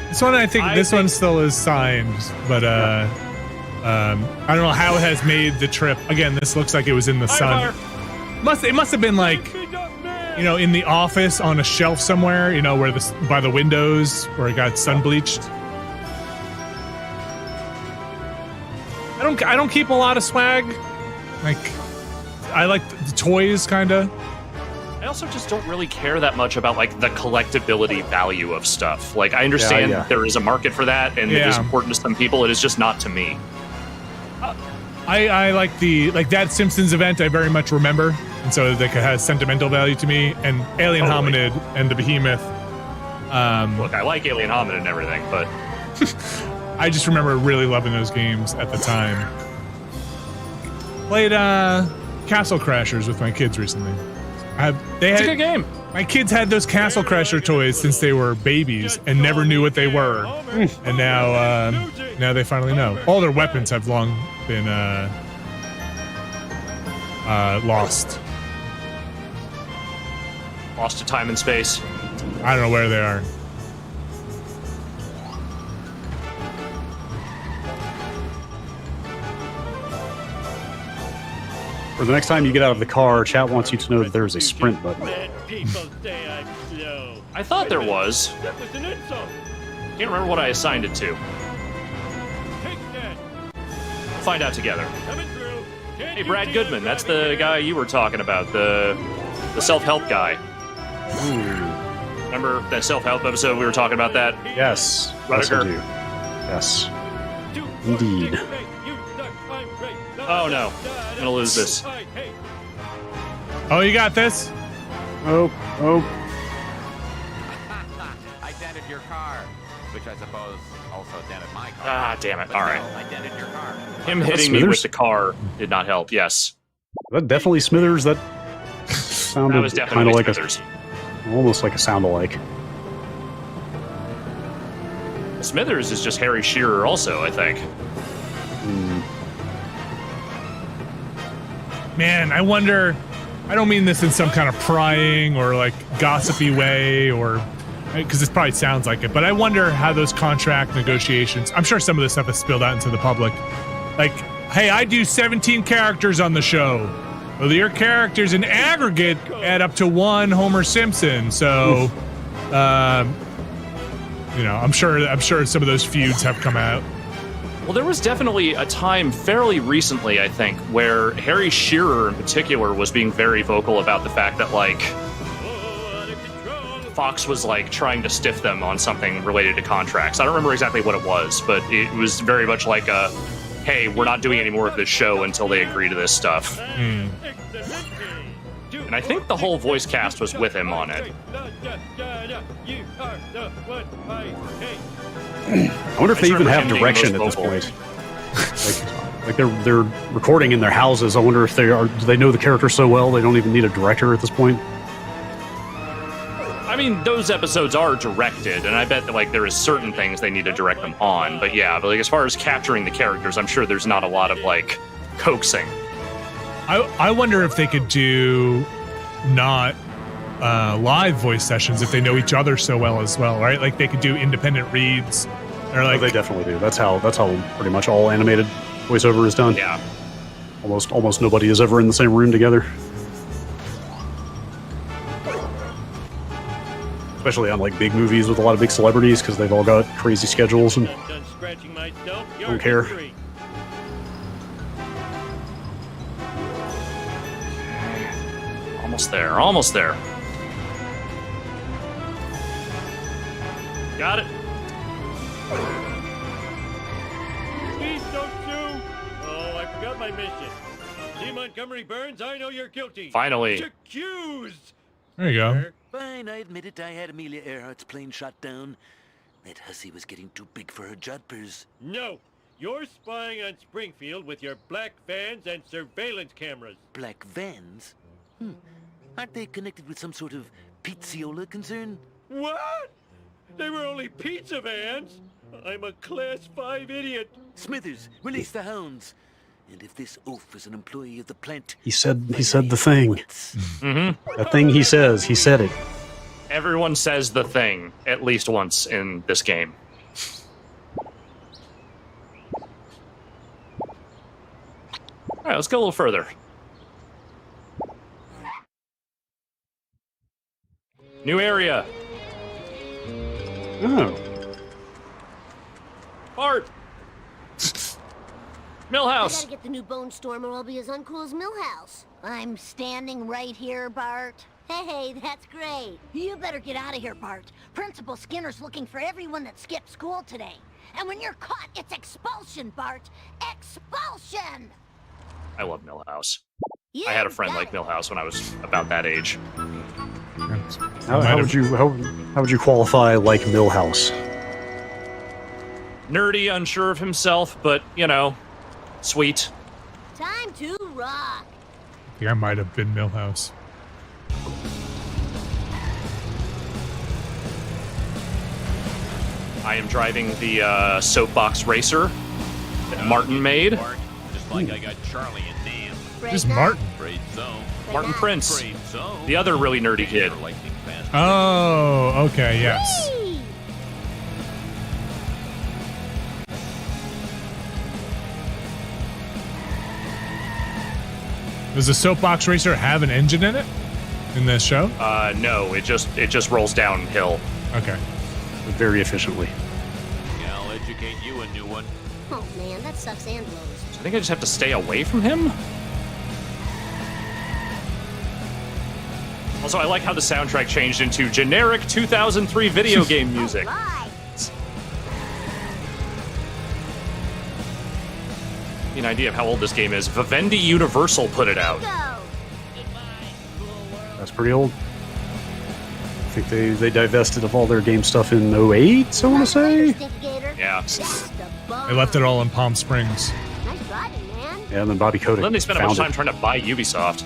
This one, I think this one still is signed, but I don't know how it has made the trip. Again, this looks like it was in the sun. It must have been like, in the office on a shelf somewhere, where by the windows where it got sun bleached. I don't keep a lot of swag. Like, I like the toys, kinda. I also just don't really care that much about like the collectability value of stuff. Like, I understand there is a market for that, and it is important to some people. It is just not to me. I like that Simpsons event. I very much remember, and so that has sentimental value to me. And Alien Hominid and the Behemoth. Look, I like Alien Hominid and everything, but I just remember really loving those games at the time. Played Castle Crashers with my kids recently. It's a good game. My kids had those Castle Crasher toys since they were babies and never knew what they were, and now they finally know. All their weapons have long been lost. Lost to time and space. I don't know where they are. For the next time you get out of the car, chat wants you to know that there's a sprint button. People say I'm slow. I thought there was. That was an insult. Can't remember what I assigned it to. Take that. We'll find out together. Coming through. Hey, Brad Goodman, that's the guy you were talking about, the self-help guy. Remember that self-help episode we were talking about that? Yes. Yes, I do. Yes. Indeed. Oh no, I'm gonna lose this. Oh, you got this? Oh. I dented your car, which I suppose also dented my car. Ah, damn it. But All no, right. I dented your car. Him hitting me Smithers? with the car did not help. Yes. That definitely Smithers. That That sounded was kind definitely of like Smithers. almost like a sound-alike. Smithers is just Harry Shearer also, I think. Man, I wonder. I don't mean this in some kind of prying or like gossipy way, or because it probably sounds like it. But I wonder how those contract negotiations. I'm sure some of this stuff is spilled out into the public. Like, hey, I do 17 characters on the show. Well, your characters in aggregate add up to 1 Homer Simpson. So, I'm sure some of those feuds have come out. Well, there was definitely a time fairly recently, I think, where Harry Shearer in particular was being very vocal about the fact that, like, Fox was, like, trying to stiff them on something related to contracts. I don't remember exactly what it was, but it was very much like a, hey, we're not doing any more of this show until they agree to this stuff. And I think the whole voice cast was with him on it. I wonder if they even have direction at this point. like they're recording in their houses. I wonder if do they know the character so well they don't even need a director at this point? I mean, those episodes are directed, and I bet that, like, there is certain things they need to direct them on. But yeah, but like as far as capturing the characters, I'm sure there's not a lot of like coaxing. I wonder if they could do not live voice sessions if they know each other so well as well, right? Like they could do independent reads. Or like, they definitely do. That's how pretty much all animated voiceover is done. Yeah. Almost nobody is ever in the same room together. Especially on like big movies with a lot of big celebrities because they've all got crazy schedules and don't care. Almost there. Got it. Please don't sue. Oh, I forgot my mission. See, Montgomery Burns, I know you're guilty. Finally. Accused. There you go. Fine, I admit it. I had Amelia Earhart's plane shot down. That hussy was getting too big for her jodhpurs. No. You're spying on Springfield with your black vans and surveillance cameras. Black vans? Aren't they connected with some sort of pizziola concern? What? They were only pizza vans? I'm a Class 5 idiot. Smithers, release the hounds. And if this oaf is an employee of the plant... He said the thing. Mm-hmm. The thing he says, he said it. Everyone says the thing at least once in this game. All right, let's go a little further. New area. Oh. Bart. I Millhouse. gotta get the new Bone Storm or I'll be as uncool as Millhouse. I'm standing right here, Bart. Hey, that's great. You better get out of here, Bart. Principal Skinner's looking for everyone that skipped school today. And when you're caught, it's expulsion, Bart. Expulsion! I love Millhouse. You I had a friend got like it. Millhouse when I was about that age. How would you qualify like Millhouse? Nerdy, unsure of himself, but, you know, sweet. Time to rock. I think I might have been Millhouse. I am driving the soapbox racer that Martin made. Just like I got Charlie and Dan. Who's Martin? Afraid so. Martin Prince, Afraid so. the other really nerdy kid. Lightning fast. Oh, okay, yes. Whee! Does the soapbox racer have an engine in it in this show? No, it just rolls downhill. Okay. Very efficiently. Yeah, I'll educate you a new one. Oh man, that sucks and blows. So I think I just have to stay away from him. Also, I like how the soundtrack changed into generic 2003 video game music. Bye. An idea of how old this game is. Vivendi Universal put it out. Go. That's pretty old. think they divested of all their game stuff in 08, I want to say. Yeah. They left it all in Palm Springs. Nice driving, man. Yeah, and then Bobby Kotick. Then they spent a bunch of time trying to buy Ubisoft.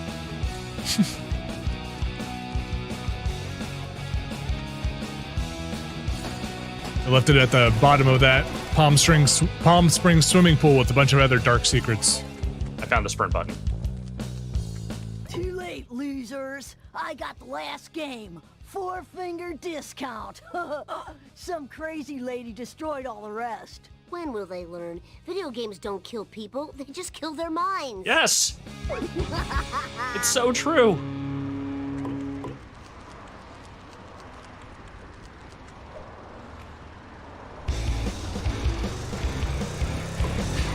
They left it at the bottom of that Palm Springs swimming pool with a bunch of other dark secrets. I found the sprint button. Too late, losers. I got the last game. 4-finger discount. Some crazy lady destroyed all the rest. When will they learn? Video games don't kill people, they just kill their minds. Yes! It's so true.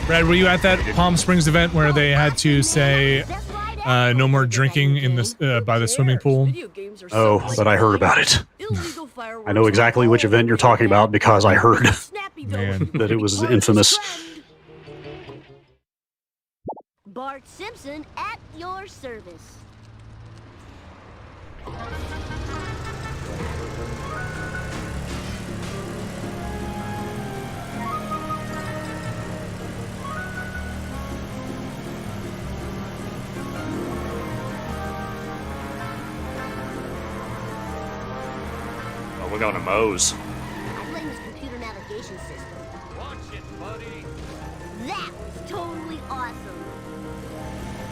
Brad, were you at that Palm Springs event where they had to say no more drinking in this by the swimming pool? Oh, but I heard about it. I know exactly which event you're talking about because I heard that it was infamous. Bart Simpson at your service. We're going to Moe's. I blame his computer navigation system. Watch it, buddy. That was totally awesome.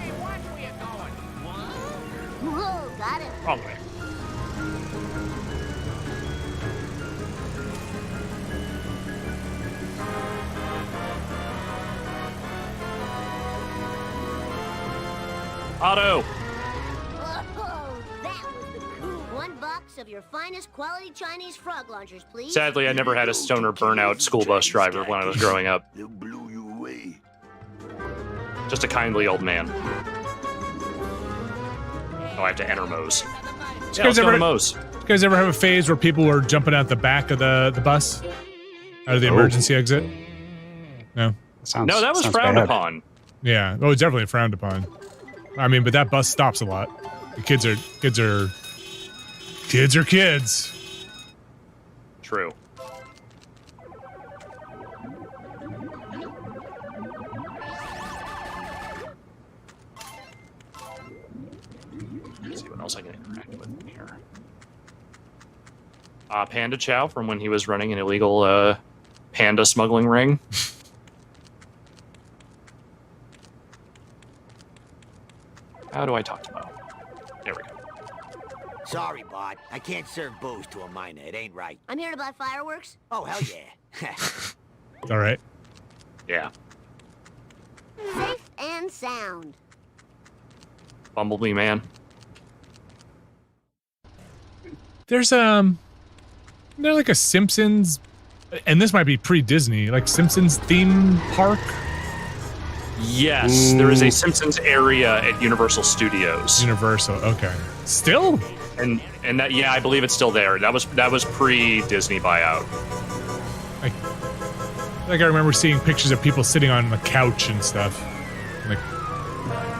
Hey, watch where you're going. Whoa, got it. Wrong way. Otto. Of your finest quality Chinese frog launchers, please. Sadly, I never had a stoner burnout school bus driver when I was growing up. Blew you away. Just a kindly old man. Oh, I have to enter Moe's. Yeah, let's go to Moe's. You guys ever have a phase where people were jumping out the back of the bus? Out of the emergency exit? No? No, that was frowned upon. Yeah. Oh, it's definitely frowned upon. I mean, but that bus stops a lot. The kids are kids. True. Let's see what else I can interact with here. Panda Chow from when he was running an illegal panda smuggling ring. How do I talk to Mo? There we go. Sorry, Bart. I can't serve booze to a minor. It ain't right. I'm here to buy fireworks. Oh, hell yeah. All right. Yeah. Safe and sound. Bumblebee man. There's there like a Simpsons, and this might be pre-Disney, like Simpsons theme park. Yes, there is a Simpsons area at Universal Studios. Universal, okay. Still? And that, yeah, I believe it's still there. That was pre-Disney buyout. Like I remember seeing pictures of people sitting on the couch and stuff. Like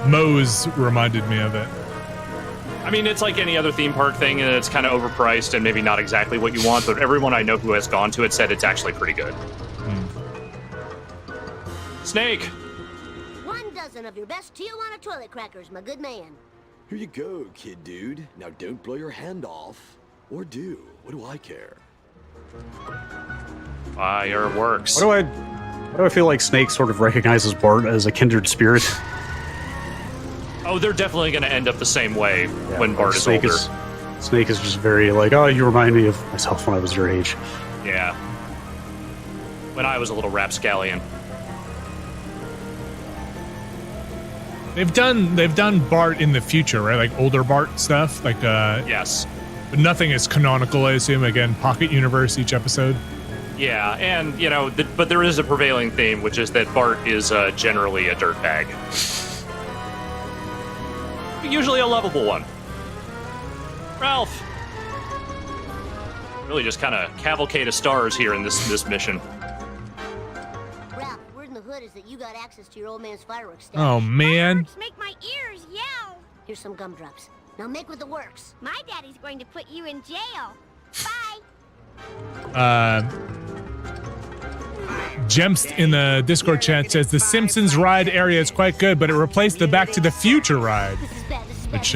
Moe's reminded me of it. I mean, it's like any other theme park thing, and it's kind of overpriced and maybe not exactly what you want, but everyone I know who has gone to it said it's actually pretty good. Snake! 1 dozen of your best Tijuana toilet crackers, my good man. Here you go, kid dude. Now don't blow your hand off. Or do. What do I care? Fireworks. Why do I feel like Snake sort of recognizes Bart as a kindred spirit? Oh, they're definitely going to end up the same way when Bart is older. Snake is just very like, oh, you remind me of myself when I was your age. Yeah. When I was a little rapscallion. They've done Bart in the future, right? Like older Bart stuff, like yes. But nothing is canonical, I assume. Again, pocket universe each episode. Yeah, and you know, but there is a prevailing theme, which is that Bart is generally a dirtbag. Usually a lovable one. Ralph. Really just kind of cavalcade of stars here in this mission. Ralph, word in the hood is that you got access to your old man's fireworks stash. Oh man. Make my ears yell. Here's some gumdrops. Now make with the works. My daddy's going to put you in jail. Bye. Jemst in the Discord chat says the Simpsons ride area is quite good, but it replaced the Back to the Future ride, which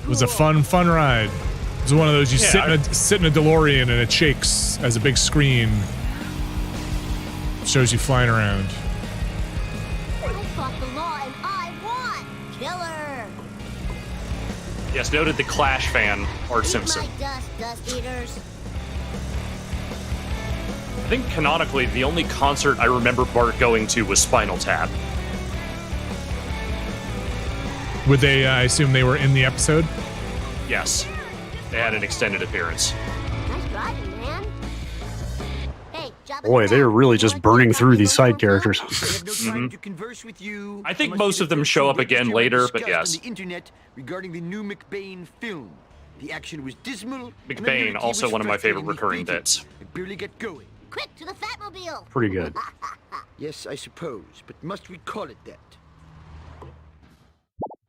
was a fun ride. It was one of those you sit in a DeLorean and it shakes as a big screen. Shows you flying around. I fought the law and I won. Killer. Yes, noted the Clash fan, Art Simpson. Dust eaters. I think canonically, the only concert I remember Bart going to was Spinal Tap. Would they, I assume they were in the episode? Yes. They had an extended appearance. Nice driving, man. Hey, boy, they're really just burning through these side characters. I think most of them show up again later, but yes. On the internet regarding the new McBain film. The action was dismal. McBain, also one of my favorite recurring bits. I barely get going. Quick to the Fatmobile. Pretty good. Yes, I suppose, but must we call it that?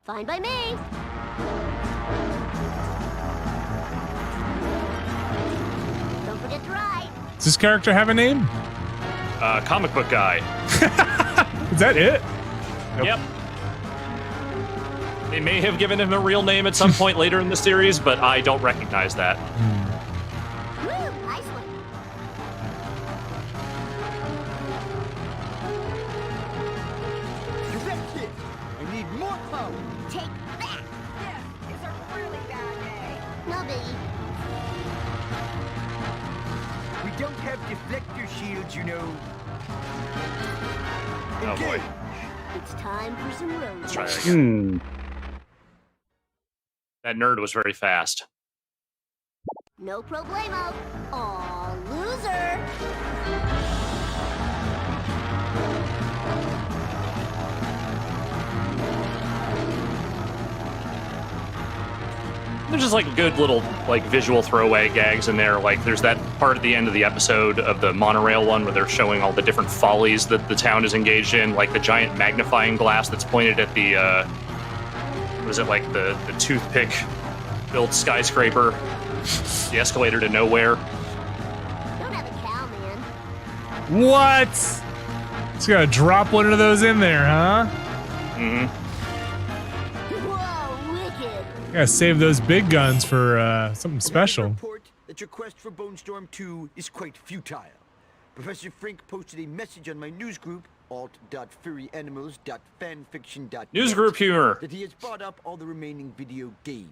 Fine by me. Don't forget to ride. Does this character have a name? Comic book guy. Is that it? Nope. Yep. They may have given him a real name at some point later in the series, but I don't recognize that. Woo, nice one. I need more power. Take that. This is a really bad day. No biggie. We don't have deflector shields, you know. Oh boy. It's time for some road. Let's try that again. That nerd was very fast. No problemo. Aw, loser. There's just like good little like visual throwaway gags in there. Like there's that part at the end of the episode of the monorail one where they're showing all the different follies that the town is engaged in, like the giant magnifying glass that's pointed at the was it like the toothpick built skyscraper, the escalator to nowhere. Don't have a cow, man. What? Just gotta drop one of those in there, huh? Mm-hmm. Whoa, wicked. Gotta save those big guns for something special. Report that your quest for Bone Storm 2 is quite futile. Professor Frink posted a message on my news group, alt.furryanimals.fanfiction.net, Newsgroup humor. that he has bought up all the remaining video games.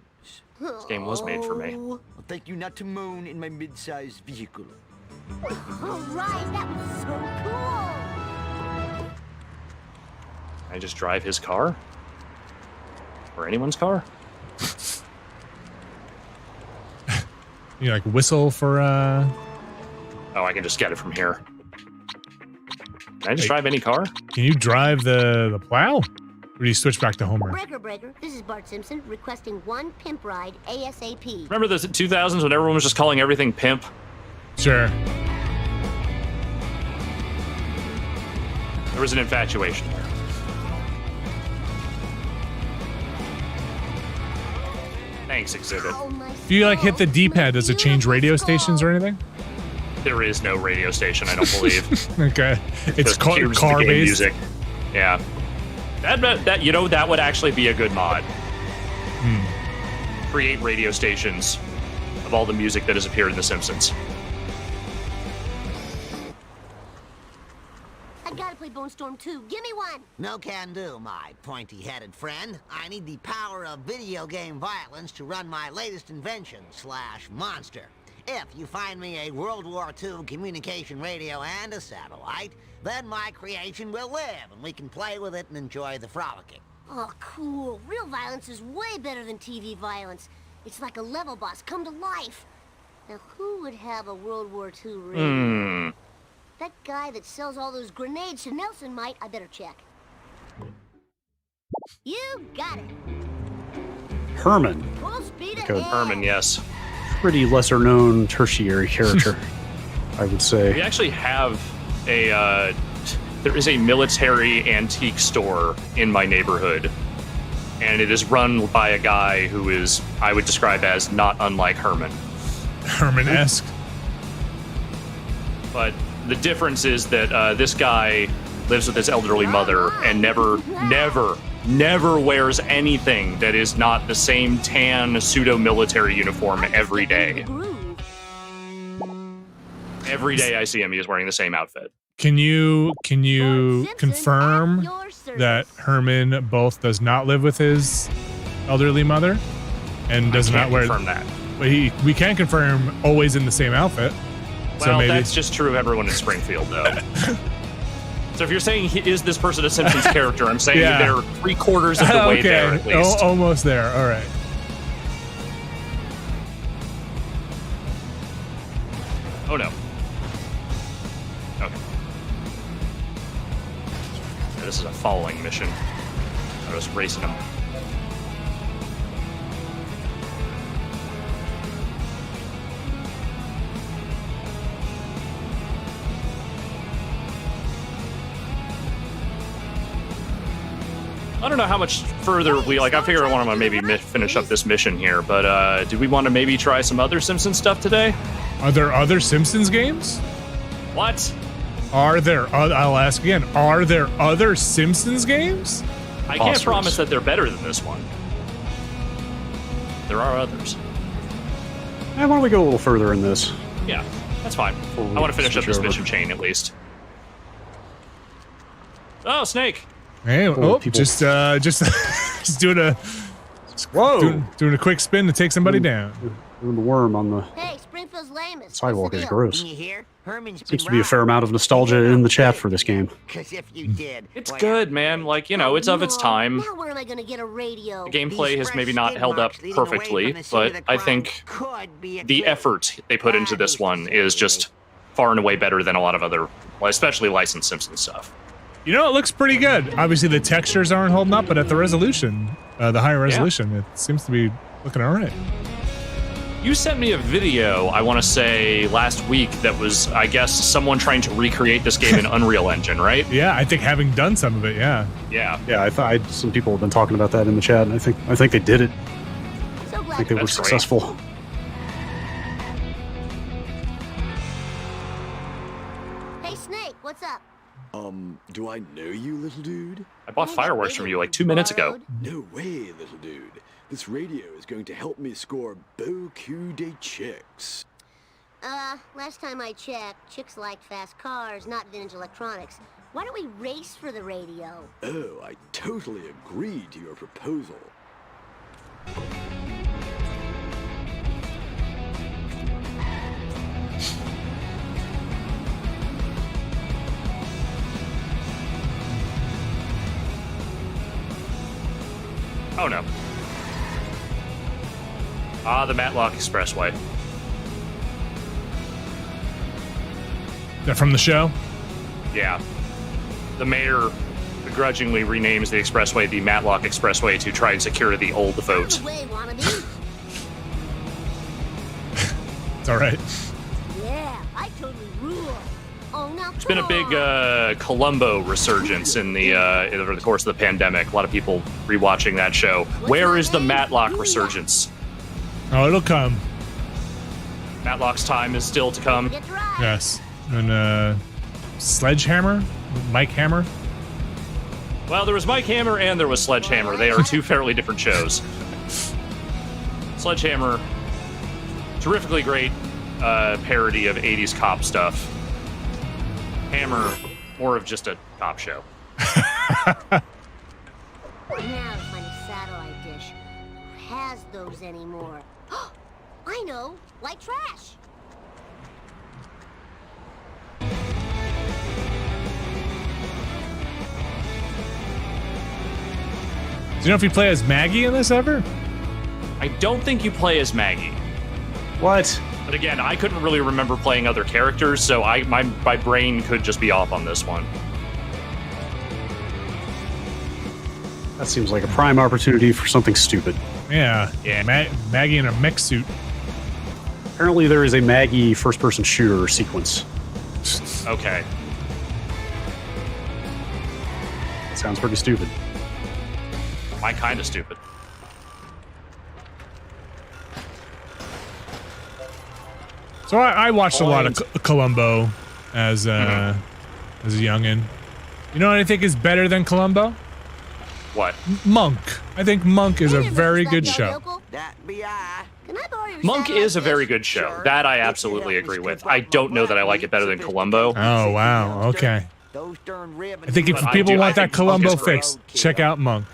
This game was made for me. I'll thank you not to moan in my mid-sized vehicle. All right, that was so cool. Can I just drive his car? Or anyone's car? You like whistle for Oh, I can just get it from here. Can I just drive any car? Can you drive the plow? Or do you switch back to Homer? Breaker, this is Bart Simpson requesting one pimp ride ASAP. Remember the 2000s when everyone was just calling everything pimp? Sure. There was an infatuation there. Thanks, Exhibit. If you like hit the D-pad, does it change radio stations or anything? There is no radio station, I don't believe. Okay. It's Just cues the game car-based? music. Yeah. That you know, that would actually be a good mod. Create radio stations of all the music that has appeared in The Simpsons. I gotta play Bone Storm 2. Give me one. No can do, my pointy-headed friend. I need the power of video game violence to run my latest invention / monster. If you find me a World War II communication radio and a satellite, then my creation will live, and we can play with it and enjoy the frolicking. Oh, cool. Real violence is way better than TV violence. It's like a level boss come to life. Now, who would have a World War II radio? That guy that sells all those grenades to Nelson might. I better check. You got it. Herman. Full speed Like a- ahead. Herman, yes. Pretty lesser-known tertiary character, I would say. We actually have a there is a military antique store in my neighborhood and it is run by a guy who is, I would describe as not unlike Herman. Herman-esque. But the difference is that this guy lives with his elderly mother and never wears anything that is not the same tan pseudo-military uniform every day. Every day I see him, he is wearing the same outfit. Can you confirm that Herman both does not live with his elderly mother and does not wear that? But we can confirm always in the same outfit. Well, so maybe that's just true of everyone in Springfield, though. So if you're saying is this person a Simpsons character, I'm saying they're 3/4 of the way there at least. Almost there. All right. Oh no. Okay. Yeah, this is a following mission. I was racing them. I don't know how much further I figure I want to maybe finish up this mission here, but do we want to maybe try some other Simpsons stuff today? Are there other Simpsons games? What? I'll ask again, are there other Simpsons games? I can't promise that they're better than this one. There are others. Why don't we go a little further in this? Yeah, that's fine. I want to finish up this mission chain at least. Oh, Snake! Hey, just doing a doing a quick spin to take somebody down. Doing the worm on the sidewalk is gross. Seems to be a fair amount of nostalgia in the chat for this game. It's good, man. It's of its time. Now where am I gonna get a radio? The gameplay has maybe not held up perfectly, but I think the effort they put into this one is just far and away better than a lot of other, especially licensed Simpsons stuff. You know, it looks pretty good. Obviously, the textures aren't holding up, but at the resolution, the higher resolution, it seems to be looking all right. You sent me a video, I want to say, last week that was, I guess, someone trying to recreate this game in Unreal Engine, right? Yeah, I think having done some of it, yeah. Yeah. Yeah, I thought some people have been talking about that in the chat, and I think they did it. I think they were successful. Hey, Snake, what's up? Do I know you, little dude? I bought fireworks from you 2 minutes ago. No way, little dude. This radio is going to help me score beaucoup de chicks. Last time I checked, chicks like fast cars, not vintage electronics. Why don't we race for the radio? Oh, I totally agree to your proposal. Oh no. The Matlock Expressway. That from the show? Yeah. The mayor begrudgingly renames the expressway the Matlock Expressway to try and secure the old vote. It's all right. Yeah, I totally rule. Oh, now There's been a big Columbo resurgence in the over the course of the pandemic. A lot of people rewatching that show. Where is the Matlock resurgence? Oh, it'll come. Matlock's time is still to come. Yes. And Sledgehammer? Mike Hammer? Well, there was Mike Hammer and there was Sledgehammer. They are two fairly different shows. Sledgehammer, terrifically great parody of 80s cop stuff. Hammer, more of just a cop show. Now to find a satellite dish. Who has those anymore? I know, like trash. Do you know if you play as Maggie in this ever? I don't think you play as Maggie. What? But again, I couldn't really remember playing other characters, so my brain could just be off on this one. That seems like a prime opportunity for something stupid. Yeah. Maggie in a mech suit. Apparently there is a Maggie first-person shooter sequence. Okay. Sounds pretty stupid. My kind of stupid. So I watched a lot of Columbo as a youngin. You know what I think is better than Columbo? What? Monk. I think Monk is a very good show. Monk is a very good show. That I absolutely agree with. I don't know that I like it better than Columbo. Oh, wow. Okay. I think if people want that Columbo fix, check out Monk.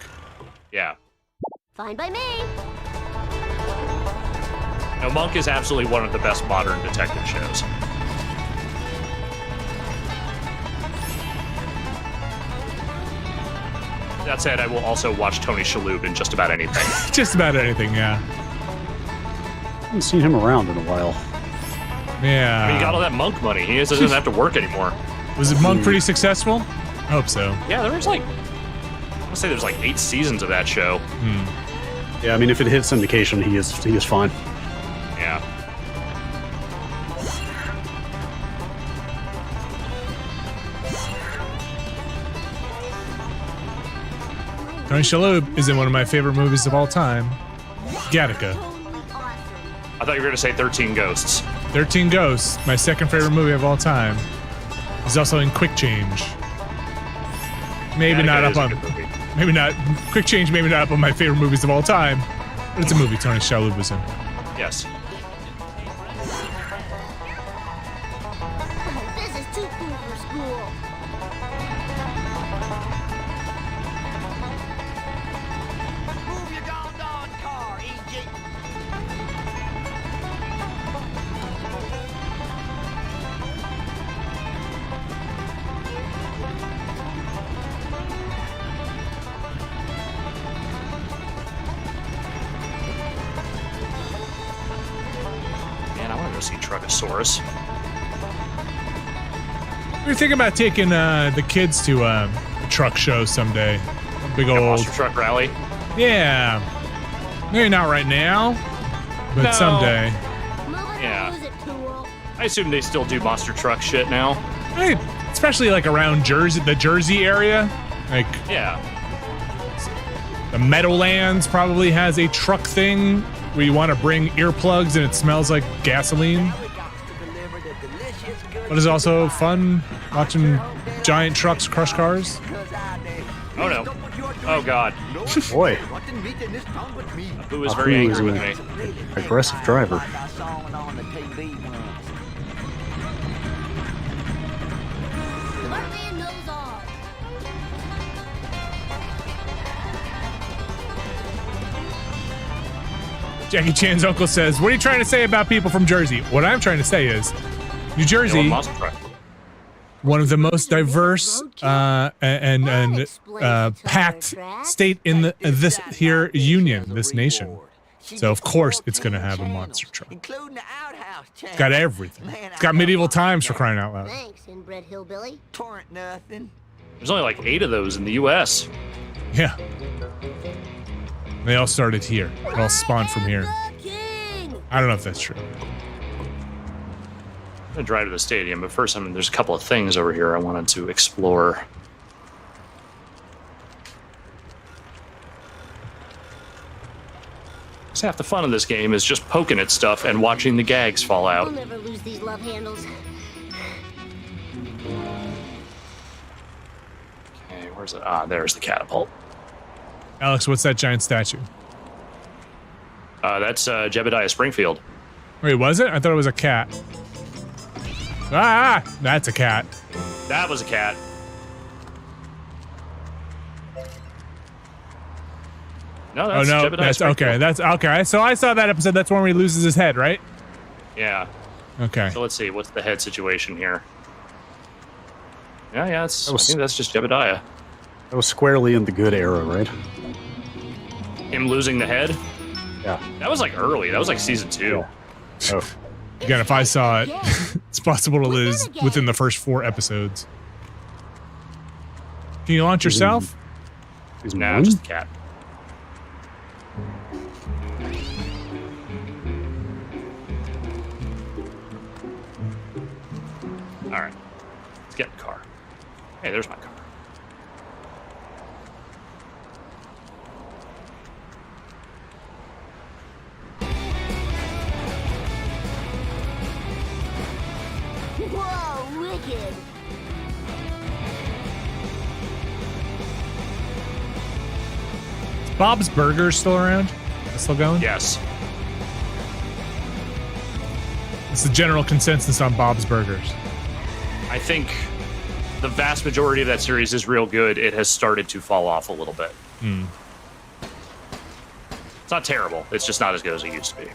Yeah. Fine by me. No, Monk is absolutely one of the best modern detective shows. That said, I will also watch Tony Shalhoub in just about anything. Just about anything, yeah. I haven't seen him around in a while. Yeah. I mean, he got all that Monk money. He doesn't have to work anymore. Was it Monk pretty successful? I hope so. Yeah, there was like, I want to say there's like 8 seasons of that show. Yeah, I mean, if it hits syndication, he is fine. Yeah. Tony Shalhoub is in one of my favorite movies of all time, Gattaca. I thought you were going to say 13 Ghosts. 13 Ghosts, my second favorite movie of all time. He's also in Quick Change. Maybe Gattaca not up is a on, good movie. maybe not, Quick Change maybe not up on my favorite movies of all time, but it's a movie Tony Shalhoub was in. Yes. This is too cool for school. Move your doggone car, EJ. Man, I want to go see Truckosaurus. We were thinking about taking the kids to a truck show someday. A big old Monster Truck Rally. Yeah. Maybe not right now, but No. someday. Yeah. I assume they still do monster truck shit now. Hey, especially like around Jersey, the Jersey area. Like Yeah. the Meadowlands probably has a truck thing where you want to bring earplugs and it smells like gasoline. But it's also fun watching giant trucks crush cars. Oh no. Oh god. Boy. Who was very angry with me. Aggressive driver. Jackie Chan's uncle says, "What are you trying to say about people from Jersey?" What I'm trying to say is, New Jersey, one of the most diverse and packed state in this here union, this nation. So of course it's going to have a monster truck. It's got everything. It's got medieval times, for crying out loud. Thanks, inbred hillbilly. Torrent nothing. There's only like 8 of those in the U.S. Yeah. They all started here. They all spawned from here. I don't know if that's true. I'm gonna drive to the stadium, but first, there's a couple of things over here I wanted to explore. So half the fun of this game is just poking at stuff and watching the gags fall out. We'll never lose these love handles. Okay, where's it? Ah, there's the catapult. Alex, what's that giant statue? That's Jebediah Springfield. Wait, was it? I thought it was a cat. Ah, that's a cat. That was a cat. No, that's Jebediah that's Springfield. okay. That's okay. So I saw that episode. That's when he loses his head, right? Yeah. Okay. So let's see. What's the head situation here? Yeah, I think that's just Jebediah. That was squarely in the good era, right? Him losing the head? Yeah. That was like early. That was like season 2. Yeah. Oh. Again, if I saw it, it's possible to lose within the first 4 episodes. Can you launch yourself? Nah, just the cat. All right, let's get in the car. Hey, there's my car. Hey, kid. Is Bob's Burgers still around? Still going? Yes. It's the general consensus on Bob's Burgers. I think the vast majority of that series is real good. It has started to fall off a little bit. It's not terrible. It's just not as good as it used to be.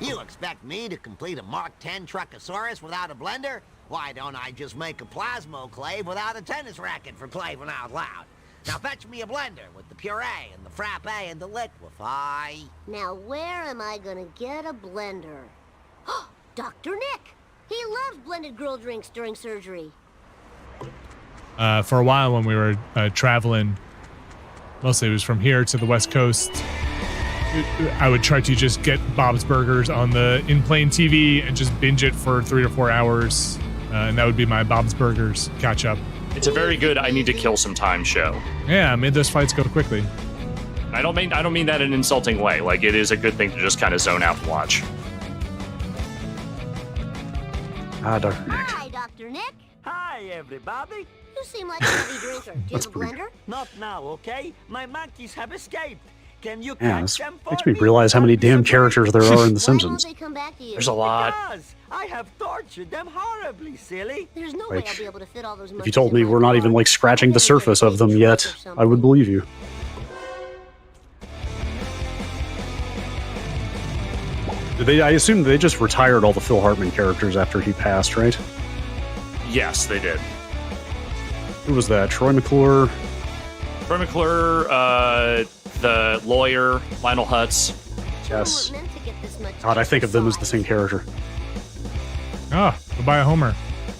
You expect me to complete a Mark 10 Truckosaurus without a blender? Why don't I just make a plasmoclave without a tennis racket for claving out loud? Now fetch me a blender with the puree and the frappe and the liquefy. Now where am I gonna get a blender? Dr. Nick! He loves blended girl drinks during surgery. For a while when we were traveling, mostly it was from here to the West Coast, I would try to just get Bob's Burgers on the in-plane TV and just binge it for 3 or 4 hours. And that would be my Bob's Burgers catch-up. It's a very good I need to kill some time show. Yeah, made those fights go quickly. I don't mean that in an insulting way. Like, it is a good thing to just kind of zone out and watch. Dr. Nick. Hi, Dr. Nick. Hi, everybody. You seem like a heavy drinker. Do you have a blender? Not now, okay? My monkeys have escaped. Can you Yeah, catch this them for makes me realize how many damn characters there are in The Simpsons. They come back to you? There's a lot. Because I have tortured them horribly, silly. There's no way I'll be able to fit all those If you told me we're not even like scratching the surface of them yet, I would believe you. I assume they just retired all the Phil Hartman characters after he passed, right? Yes, they did. Who was that? Troy McClure? Troy McClure, the lawyer, Lionel Hutz. Yes. God, I think of them as the same character. Oh, goodbye, Homer.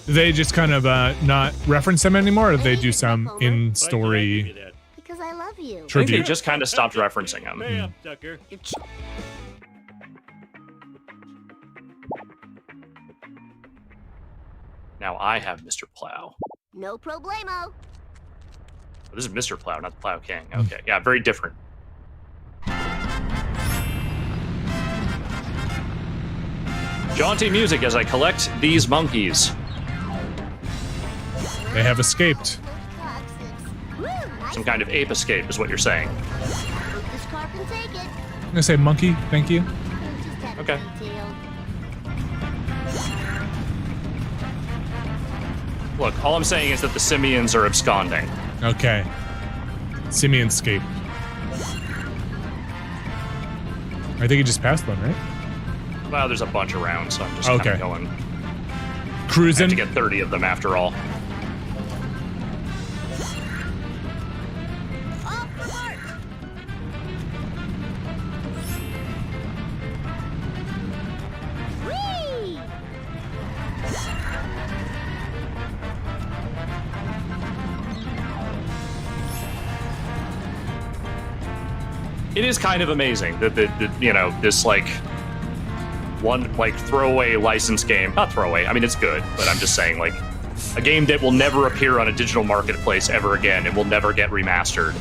Do they just kind of not reference them anymore, or do they do some in-story Because I love you. I think tribute? they just kind of stopped referencing him. Tucker. Now I have Mr. Plow. No problemo. Oh, this is Mr. Plow, not the Plow King. Okay, yeah, very different. Jaunty music as I collect these monkeys. They have escaped. Some kind of ape escape is what you're saying. This car can take it. I'm gonna say monkey, thank you. Okay. Look, all I'm saying is that the simians are absconding. Okay. Simian escape. I think he just passed one, right? Well, there's a bunch around, so I'm just kind of going. Cruising. I have to get 30 of them after all. It is kind of amazing that this like one like throwaway license game, not throwaway, I mean it's good, but I'm just saying like a game that will never appear on a digital marketplace ever again and will never get remastered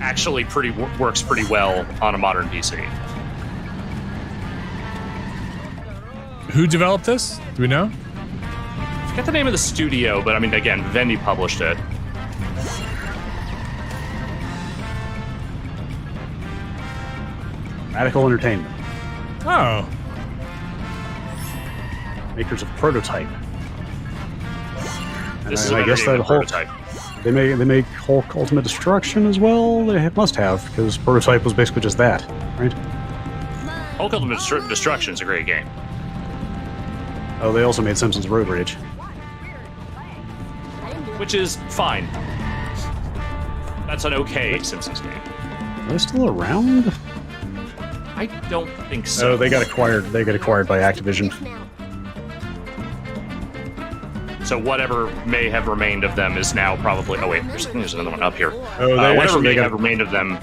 actually works pretty well on a modern PC. Who developed this? Do we know? I forget the name of the studio, but I mean again, Vivendi published it. Radical Entertainment. Oh. Makers of Prototype. This is I guess that Hulk. Prototype. They make Hulk Ultimate Destruction as well. They must have, because Prototype was basically just that, right? Hulk Ultimate Destruction is a great game. Oh, they also made Simpsons Road Rage, which is fine. That's an okay Simpsons game. Are they still around? I don't think so. Oh, they got acquired. They got acquired by Activision. So whatever may have remained of them is now probably. Oh wait, there's another one up here. Oh, whatever may have remained of them.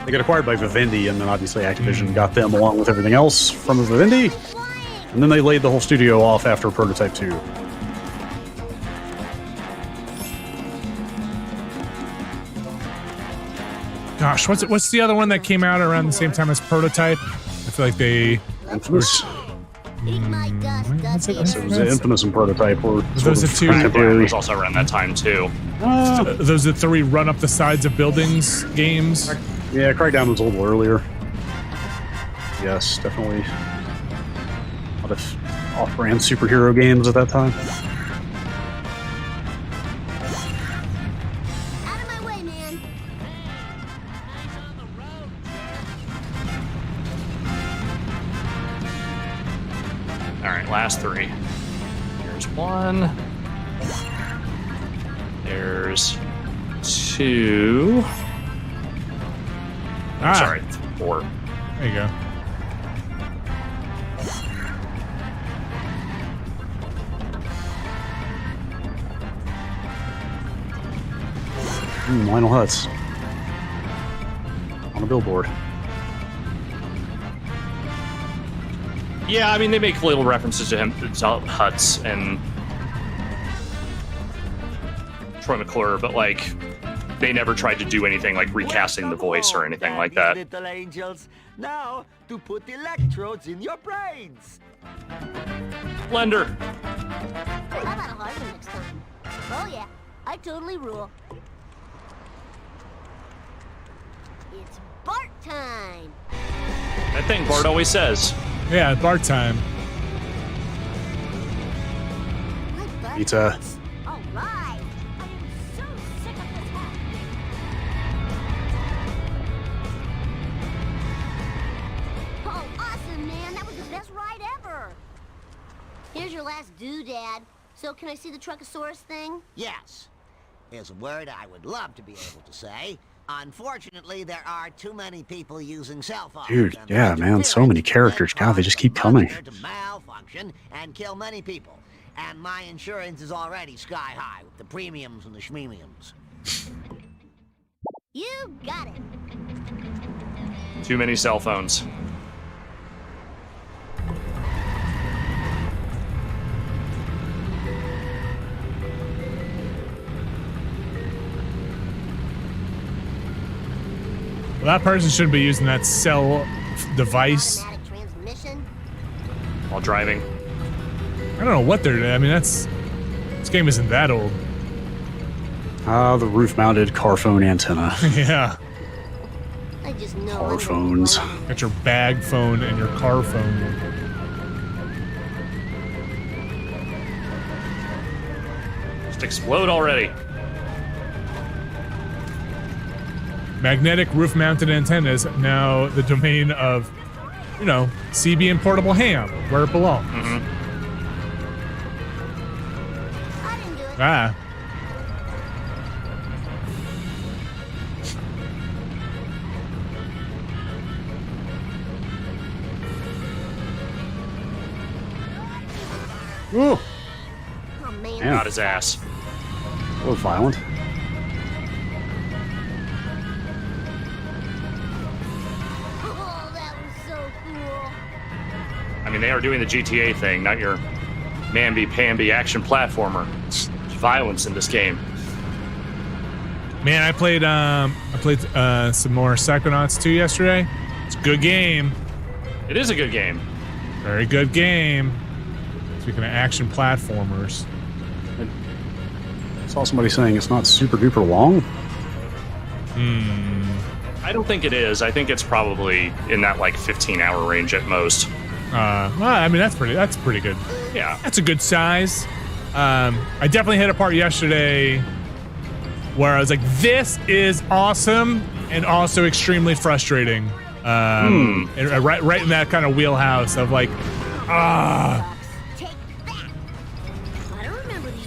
They got acquired by Vivendi, and then obviously Activision got them along with everything else from Vivendi, and then they laid the whole studio off after Prototype 2. Gosh, what's the other one that came out around the same time as Prototype? I feel like they. Infamous. Eat my dust, dust It was an Infamous and Prototype were those are two. It was also around that time too. Those are 3 run up the sides of buildings games. Yeah, Crackdown was a little earlier. Yes, definitely. A lot of off-brand superhero games at that time. Out of my way, man. All right, last 3. Here's 1. There's 2. Sorry, 4. There you go. Lionel Hutz. On a billboard. Yeah, I mean, they make little references to him, to Hutz and Troy McClure, but like, they never tried to do anything like recasting the voice or anything like that. Little angels. Now to put electrodes in your brains. Blender. How about a Hartman next time? Oh yeah, I totally rule. It's Bart time. That thing Bart always says. Yeah, Bart time. Pizza. All right. I am so sick of this hat. Oh, awesome, man. That was the best ride ever. Here's your last doodad. So can I see the Truckosaurus thing? Yes. Here's a word I would love to be able to say. Unfortunately, there are too many people using cell phones. Dude, yeah, man, so many characters. God, they just keep coming. To malfunction and kill many people. And my insurance is already sky high with the premiums and the schmemiums. You got it. Too many cell phones. Well, that person shouldn't be using that cell device While driving. I don't know what they're doing. I mean, this game isn't that old. The roof-mounted car phone antenna. Yeah. I just know. Car phones. Got your bag phone and your car phone. Just explode already. Magnetic roof-mounted antennas, now the domain of, you know, CB and portable ham, where it belongs. Mm-hmm. Ah. Ooh. Oh, man. Got his ass. A little violent. Oh, that was so cool. I mean, they are doing the GTA thing, not your mamby-pamby action platformer. There's violence in this game. Man, I played some more Psychonauts 2 yesterday. It's a good game. It is a good game. Very good game. Speaking of action platformers. I saw somebody saying it's not super duper long. I don't think it is. I think it's probably in that like 15-hour range at most. Well, I mean, that's pretty good. Yeah. That's a good size. I definitely hit a part yesterday where I was like, this is awesome and also extremely frustrating. And right in that kind of wheelhouse of like,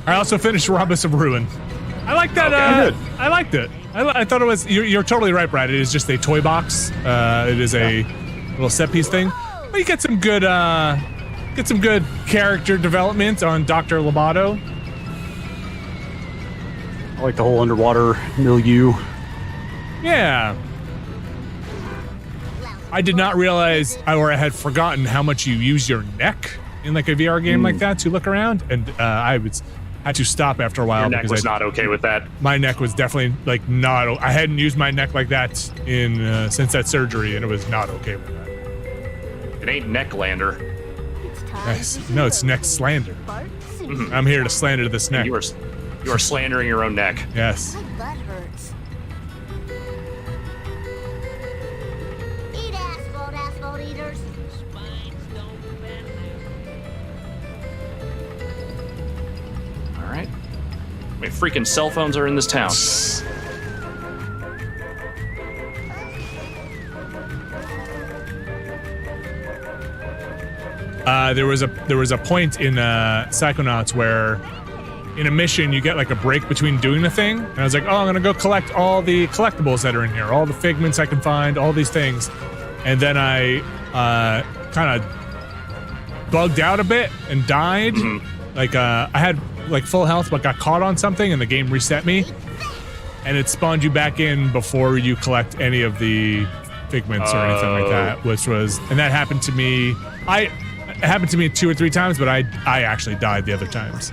I also finished Rhombus of Ruin. I like that. Okay. I liked it. I thought it was. You're totally right, Brad. It is just a toy box. It is a little set piece thing. But you get some good character development on Dr. Lobato. I like the whole underwater milieu. Yeah. I did not realize, or I had forgotten how much you use your neck in like a VR game like that to look around, and had to stop after a while. Your neck because was not okay with that. My neck was definitely like not. I hadn't used my neck like that since that surgery, and it was not okay with that. It ain't Nextlander. It's Nice. No, it's Nextlander. I'm here to slander this neck. You are slandering your own neck. Yes. My butt hurts. Eat asphalt eaters. All right. I mean, freaking cell phones are in this town. There was a point in Psychonauts where in a mission you get like a break between doing the thing, and I was like, oh, I'm gonna go collect all the collectibles that are in here, all the figments I can find, all these things, and then I kind of bugged out a bit and died. Like I had like full health but got caught on something and the game reset me, and it spawned you back in before you collect any of the figments or anything like that, and that happened to me. It happened to me 2 or 3 times, but I actually died the other times.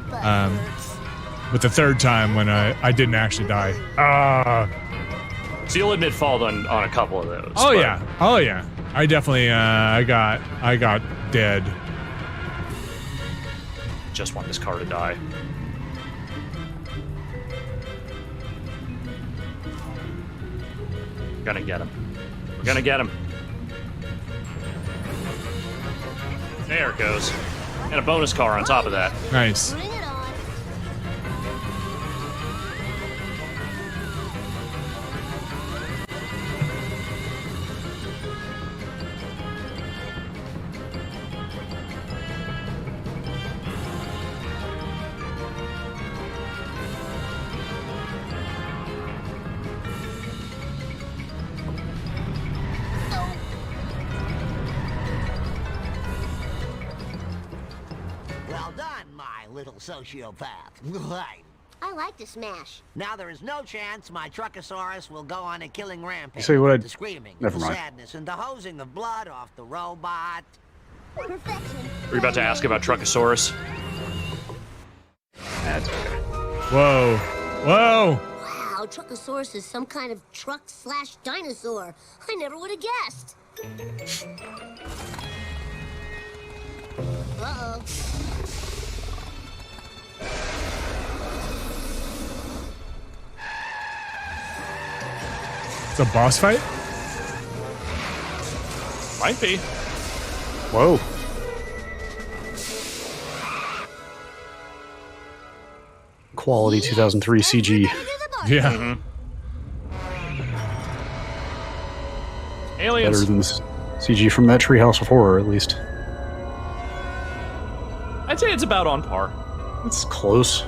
But the third time when I didn't actually die. So you'll admit fault on a couple of those. Oh yeah. I definitely I got dead. Just want this car to die. We're gonna get him. We're gonna get him. There it goes. And a bonus car on top of that. Nice. Well done, my little sociopath. Right. I like to smash. Now there is no chance my Truckosaurus will go on a killing rampage. See what the screaming, Never the mind. sadness, and the hosing of blood off the robot. Perfection. Were you about to ask about Truckosaurus? That's okay. Whoa. Whoa. Wow, Truckosaurus is some kind of truck/dinosaur. I never would have guessed. Uh-oh. It's a boss fight? Might be. Whoa. Quality 2003 CG. Yeah. Aliens. Better than the CG from that Treehouse of Horror, at least. I'd say it's about on par. It's close.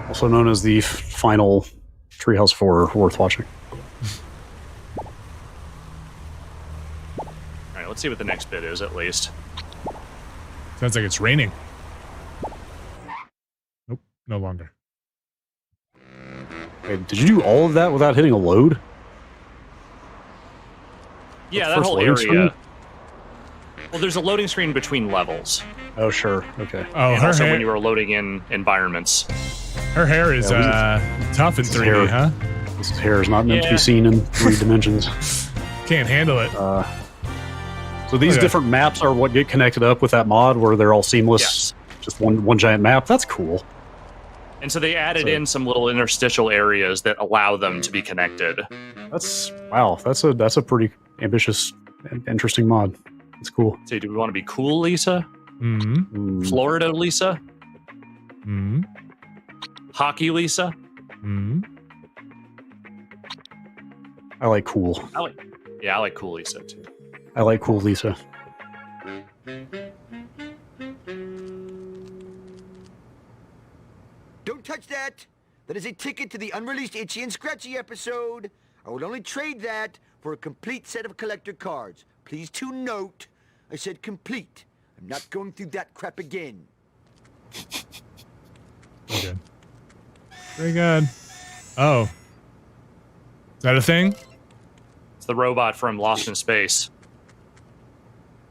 Also known as the final Treehouse of Horror, worth watching. All right, let's see what the next bit is, at least. Sounds like it's raining. Nope, no longer. Wait, did you do all of that without hitting a load? Yeah, The that first whole loading area. screen? Well, there's a loading screen between levels. Oh, sure. Okay. Oh, And her also hair, when you are loading in environments. her hair is tough in 3D, huh? This hair is not meant to Yeah. be seen in 3 dimensions. Can't handle it. So these Okay. different maps are what get connected up with that mod, where they're all seamless. Yes. Just one giant map. That's cool. And so they added in some little interstitial areas that allow them to be connected. That's wow. That's a pretty ambitious and interesting mod. It's cool. So do we want to be cool, Lisa? Mm-hmm. Florida, Lisa? Mm-hmm. Hockey, Lisa? Mm-hmm. I like cool. I like cool Lisa too. I like cool Lisa. Don't touch that! That is a ticket to the unreleased Itchy and Scratchy episode. I would only trade that for a complete set of collector cards. Please to note, I said complete. I'm not going through that crap again. Very good. Very good. Oh. Is that a thing? It's the robot from Lost in Space.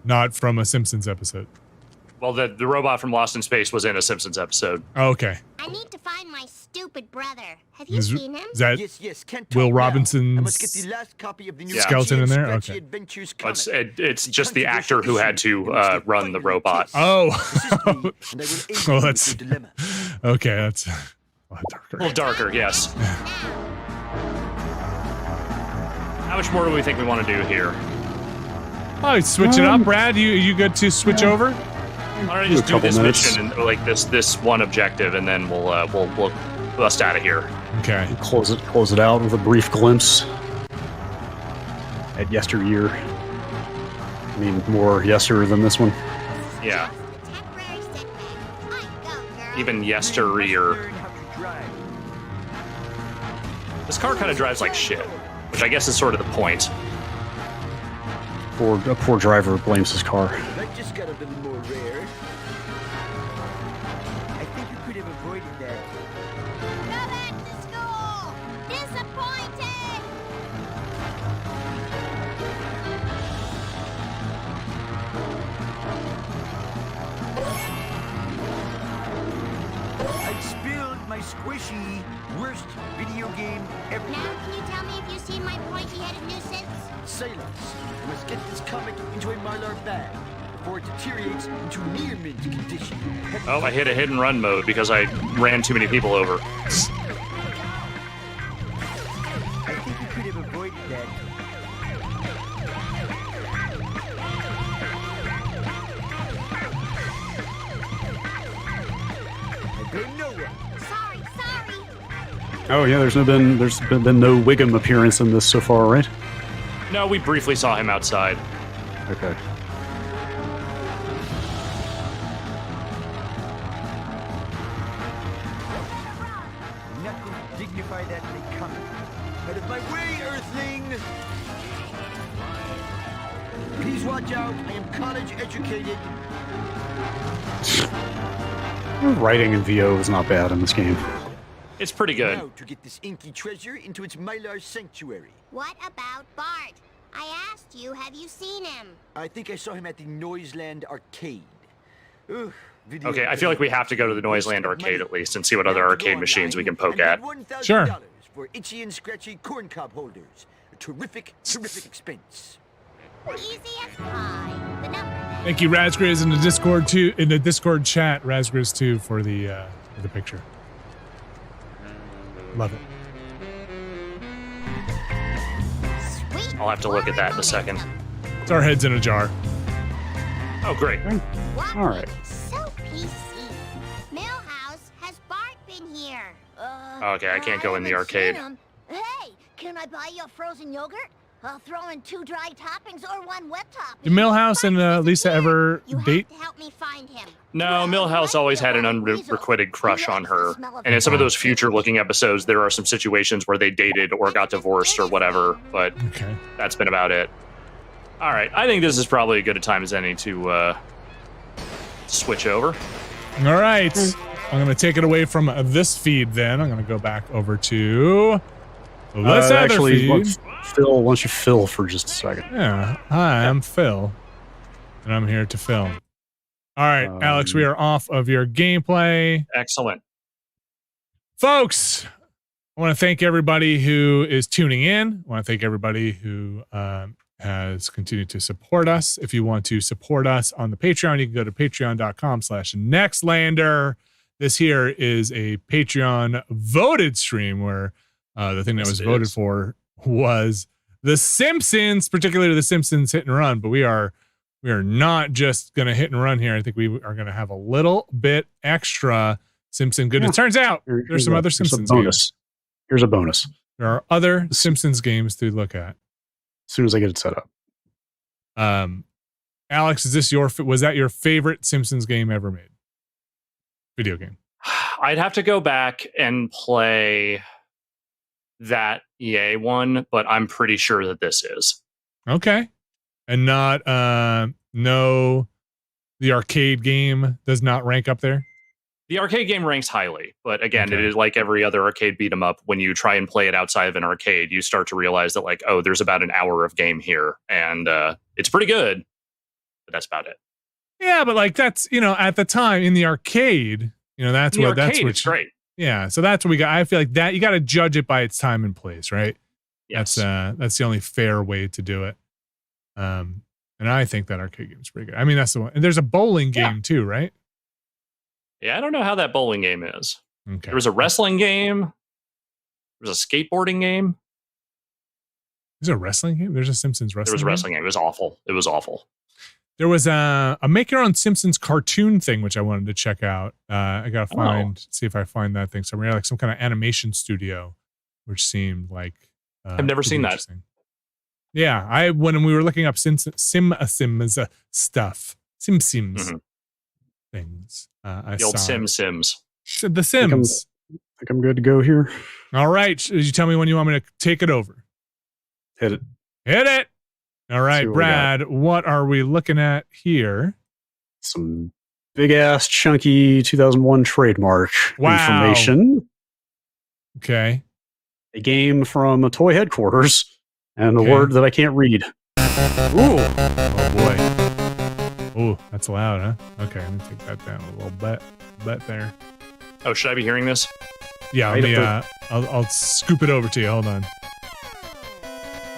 Not from a Simpsons episode. Well, the robot from Lost in Space was in a Simpsons episode. Oh, okay. I I need to find my stupid brother. Have you seen him? Is that Yes, can't Will talk now. Robinson's I must get the last copy of the new skeleton in there? Scratchy Okay. Adventures Well, comic. it's just the actor who had to run the robot. Oh. And I will aid Well, you that's with your dilemma. okay. That's a lot darker. A little darker, yes. How much more do we think we want to do here? Oh, switch it up, Brad. You good to switch over? Why don't I just do this mission and like this one objective, and then we'll bust out of here. Okay. Close it out with a brief glimpse at yesteryear. I mean, more yester than this one. Yeah. Even yesteryear. This car kind of drives like shit, which I guess is sort of the point. A poor driver blames his car. That just got a little more rare. I think you could have avoided that. Go back to school! Disappointed! I spilled my squishy worst video game ever. Now can you tell me if you've seen my pointy-headed nuisance? Silence. I must get this comic into a Mylar bag before it deteriorates into near mint condition. Oh, I hit a hit and run mode because I ran too many people over. I think you could have avoided that. I blame no one. Sorry. Oh yeah, there's been no Wiggum appearance in this so far, right? No, we briefly saw him outside. Okay. I'm not going to dignify that in a comic. Out of my way, Earthling! Please watch out. I am college educated. Writing in VO is not bad in this game. It's pretty good. Now to get this inky treasure into its Mylar sanctuary. What about Bart? I asked you, have you seen him? I think I saw him at the Noiseland arcade. Ugh, video Okay, I feel like we have to go to the Noiseland arcade at least and see what other arcade machines we can poke at. Sure. $1,000 for itchy and scratchy corncob holders. A terrific expense. Easy as pie. The number. Thank you, Razgriz, in the Discord chat, Razgriz2 for the picture. Love it. Sweet. I'll have to look at that in a second. It's our heads in a jar. Oh, great. All right. So PC. Millhouse, has Bart been here? Okay, I can't go in the haven't arcade. seen 'em. Hey, can I buy you a frozen yogurt? I'll throw in 2 dry toppings or 1 wet topping. Did Millhouse and Lisa ever date? To help me find him. No, Millhouse always had an unrequited crush on her. And in some of those future-looking episodes, there are some situations where they dated or got divorced or whatever, but that's been about it. All right, I think this is probably as good a time as any to switch over. All right. I'm going to take it away from this feed then. I'm going to go back over to this other actually, feed. Phil, why don't you fill for just a second? Yeah. Hi, I'm Phil. And I'm here to film. All right, Alex, we are off of your gameplay. Excellent. Folks, I want to thank everybody who is tuning in. I want to thank everybody who has continued to support us. If you want to support us on the Patreon, you can go to patreon.com/Nextlander. This here is a Patreon voted stream where the thing that was voted for was The Simpsons, particularly The Simpsons Hit and Run. But we are not just going to hit and run here. I think we are going to have a little bit extra Simpson good. Yeah. It turns out there's some other Simpsons games. Here's a bonus. There are other Simpsons games to look at. As soon as I get it set up. Alex, was that your favorite Simpsons game ever made? Video game. I'd have to go back and play that EA one, but I'm pretty sure that this is. Okay. And not the arcade game does not rank up there? The arcade game ranks highly, but again, it is like every other arcade beat 'em up. When you try and play it outside of an arcade, you start to realize that like, oh, there's about an hour of game here, and it's pretty good, but that's about it. Yeah, but like that's, at the time in the arcade, that's it's what great. Yeah, so that's what we got. I feel like that you got to judge it by its time and place, right? Yes. That's the only fair way to do it. And I think that arcade game is pretty good. I mean, that's the one. And there's a bowling game too, right? Yeah, I don't know how that bowling game is. Okay. There was a wrestling game. There was a skateboarding game. There's a wrestling game? There's a Simpsons wrestling game? There was a wrestling game. It was awful. It was awful. There was a make your own Simpsons cartoon thing, which I wanted to check out. I got to see if I find that thing somewhere, like some kind of animation studio, which seemed like I've never seen that. Yeah, when we were looking up Sims stuff, Sims things. I the old saw Sims. The Sims. I think I'm good to go here. All right, you tell me when you want me to take it over. Hit it. Hit it. All right, Brad, what are we looking at here? Some big ass chunky 2001 trademark information. Okay. A game from a toy headquarters and a word that I can't read. Ooh. Oh boy. Ooh, that's loud, huh? Okay, let me take that down a little bit there. Oh, should I be hearing this? Yeah, let me, I'll scoop it over to you. Hold on.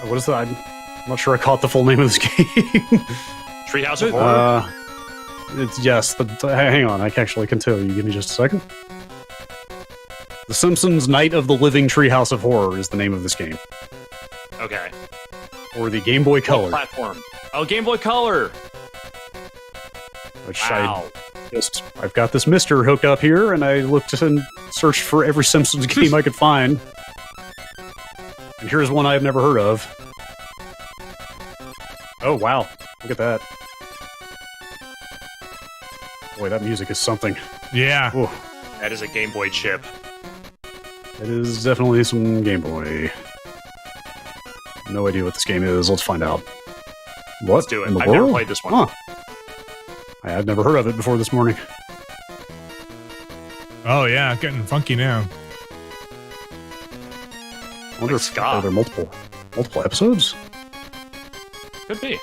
What is that? I'm not sure I caught the full name of this game. Treehouse of Horror? It's yes, but hang on, I actually can tell you. Give me just a second. The Simpsons Night of the Living Treehouse of Horror is the name of this game. Okay. Or the Game Boy Color. What platform? Oh, Game Boy Color. Which I've got this Mister hooked up here, and I looked and searched for every Simpsons game I could find. And here's one I've never heard of. Oh, wow. Look at that. Boy, that music is something. Yeah. Ooh. That is a Game Boy chip. It is definitely some Game Boy. No idea what this game is. Let's find out. What? Let's do it. I've never played this one. Huh. I've never heard of it before this morning. Oh, yeah. Getting funky now. I wonder if are there multiple episodes? Could be.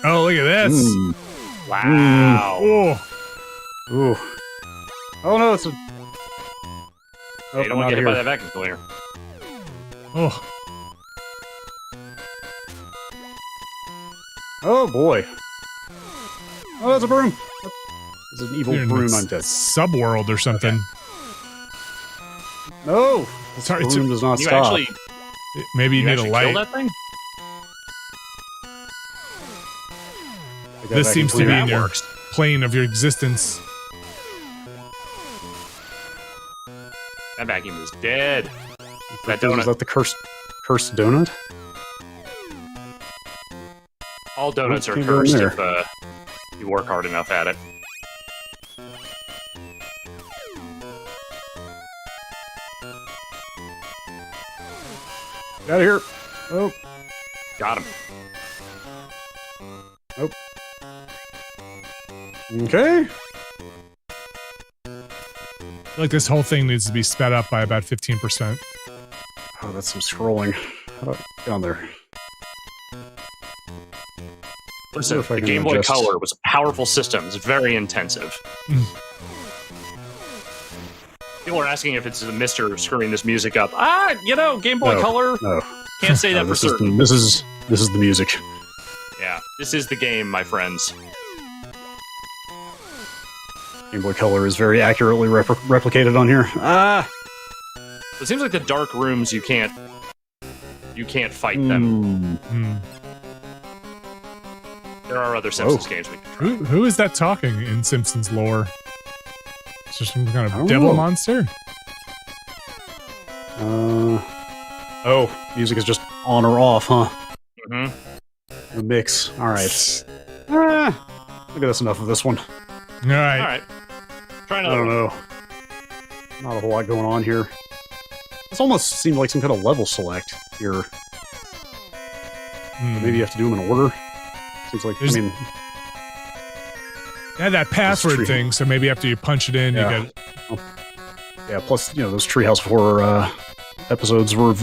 Oh, look at this. Wow. Ooh. Oh, no, it's a... Hey, don't want to get hit by that vacuum cleaner. Oh. Oh, boy. Oh, that's a broom. It's an evil broom. I'm dead. Subworld or something. No. This broom does not stop. Actually, maybe you need a light. Kill that thing? This seems to be in your plane of your existence. That vacuum is dead. That donut. Is that the cursed donut? All donuts are cursed if you work hard enough at it. Get out of here. Oh. Got him. Oh. Okay. I feel like this whole thing needs to be sped up by about 15%. Oh, that's some scrolling. How do I get on there? Listen, the Game Boy Color was a powerful system. It's very intensive. People are asking if it's the Mister screwing this music up. Game Boy Color. No. Can't say that for certain. This is the music. Yeah, this is the game, my friends. Game Boy Color is very accurately replicated on here. It seems like the dark rooms you can't fight them. There are other Simpsons games we can try. Who is that talking in Simpsons lore? Is there some kind of devil monster? Music is just on or off, huh? Mm-hmm. The mix. All right. Look at this. Enough of this one. All right. Try another one. I don't know. Not a whole lot going on here. This almost seemed like some kind of level select here. Maybe you have to do them in order. Seems like, yeah, that password thing, so maybe after you punch it in, you get... Yeah, plus, those Treehouse of Horror episodes were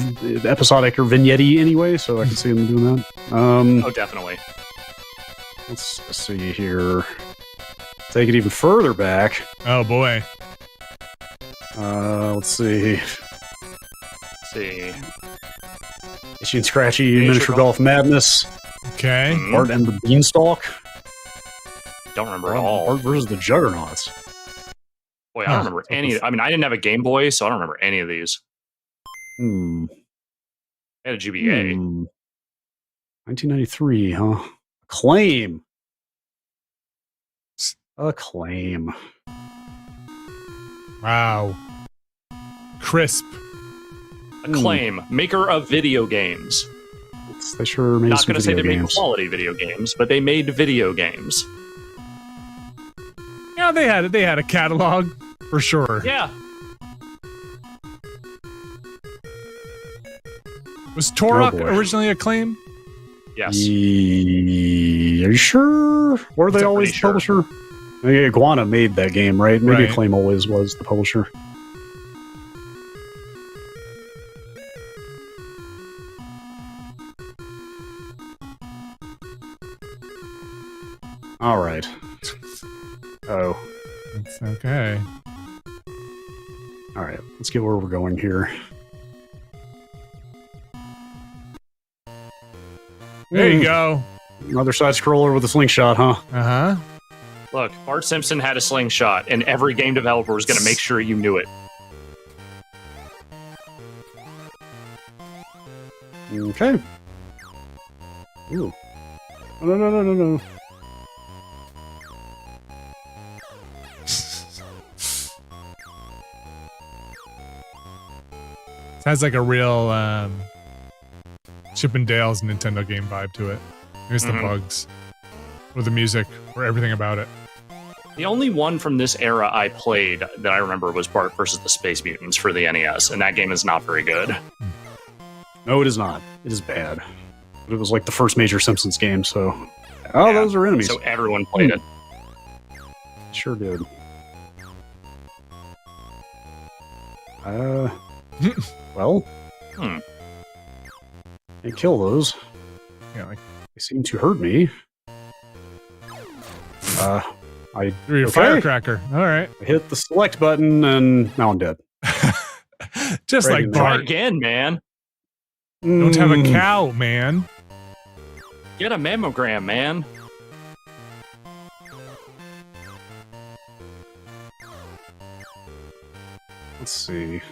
episodic or vignette-y anyway, so I can see them doing that. Oh, definitely. Let's see here. Take it even further back. Oh boy. Let's see. Itchy and Scratchy, Miniature Golf Madness. Okay. Bart and the Beanstalk. Don't remember at all. Bart versus the Juggernauts. Boy, I don't remember any. I mean, I didn't have a Game Boy, so I don't remember any of these. I had a GBA. 1993, huh? Acclaim. Acclaim. Wow. Crisp. Acclaim, maker of video games. They sure made Not some going to say they video made games. quality video games, but they made video games. Yeah, they had a catalog for sure. Yeah. Was Turok originally Acclaim? Yes. Are you sure? Were they always the publisher? Maybe Iguana made that game, right? Maybe Right. Acclaim always was the publisher. All right. Oh. It's okay. All right. Let's get where we're going here. There you go. Another side scroller with a slingshot, huh? Uh-huh. Look, Bart Simpson had a slingshot, and every game developer was going to make sure you knew it. Okay. Ooh. No. Has like a real Chip and Dale's Nintendo game vibe to it. Here's the bugs. Or the music, or everything about it. The only one from this era I played that I remember was Bart versus the Space Mutants for the NES, and that game is not very good. No, it is not. It is bad. But it was like the first major Simpsons game, so... Oh, those are enemies. So everyone played it. Sure did. Well... Can't kill those. Yeah, like... They seem to hurt me. You're a firecracker. All right. I hit the select button, and now I'm dead. Just Right like in there. Try Bart. again, man. Don't have a cow, man. Get a mammogram, man. Let's see.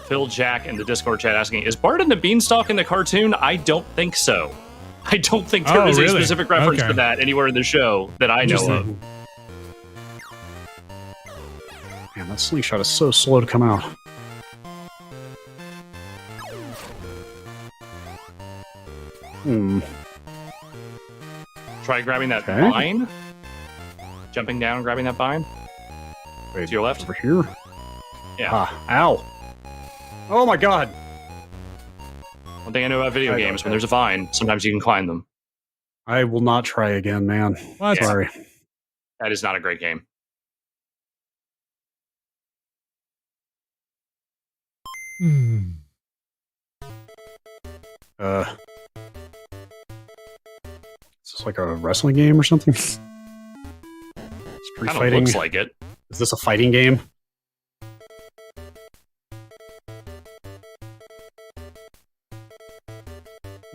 Phil Jack in the Discord chat asking, is Bart and the Beanstalk in the cartoon? I don't think so. I don't think there is a specific reference to that anywhere in the show that I know of. Man, that slingshot is so slow to come out. Try grabbing that vine. Jumping down, grabbing that vine. Wait, to your left. Over here? Yeah. Ow. Oh my god. One thing I know about video games, when there's a vine, sometimes you can climb them. I will not try again, man. What? Sorry. That is not a great game. Is this like a wrestling game or something? Street Kind of fighting? looks like it. Is this a fighting game?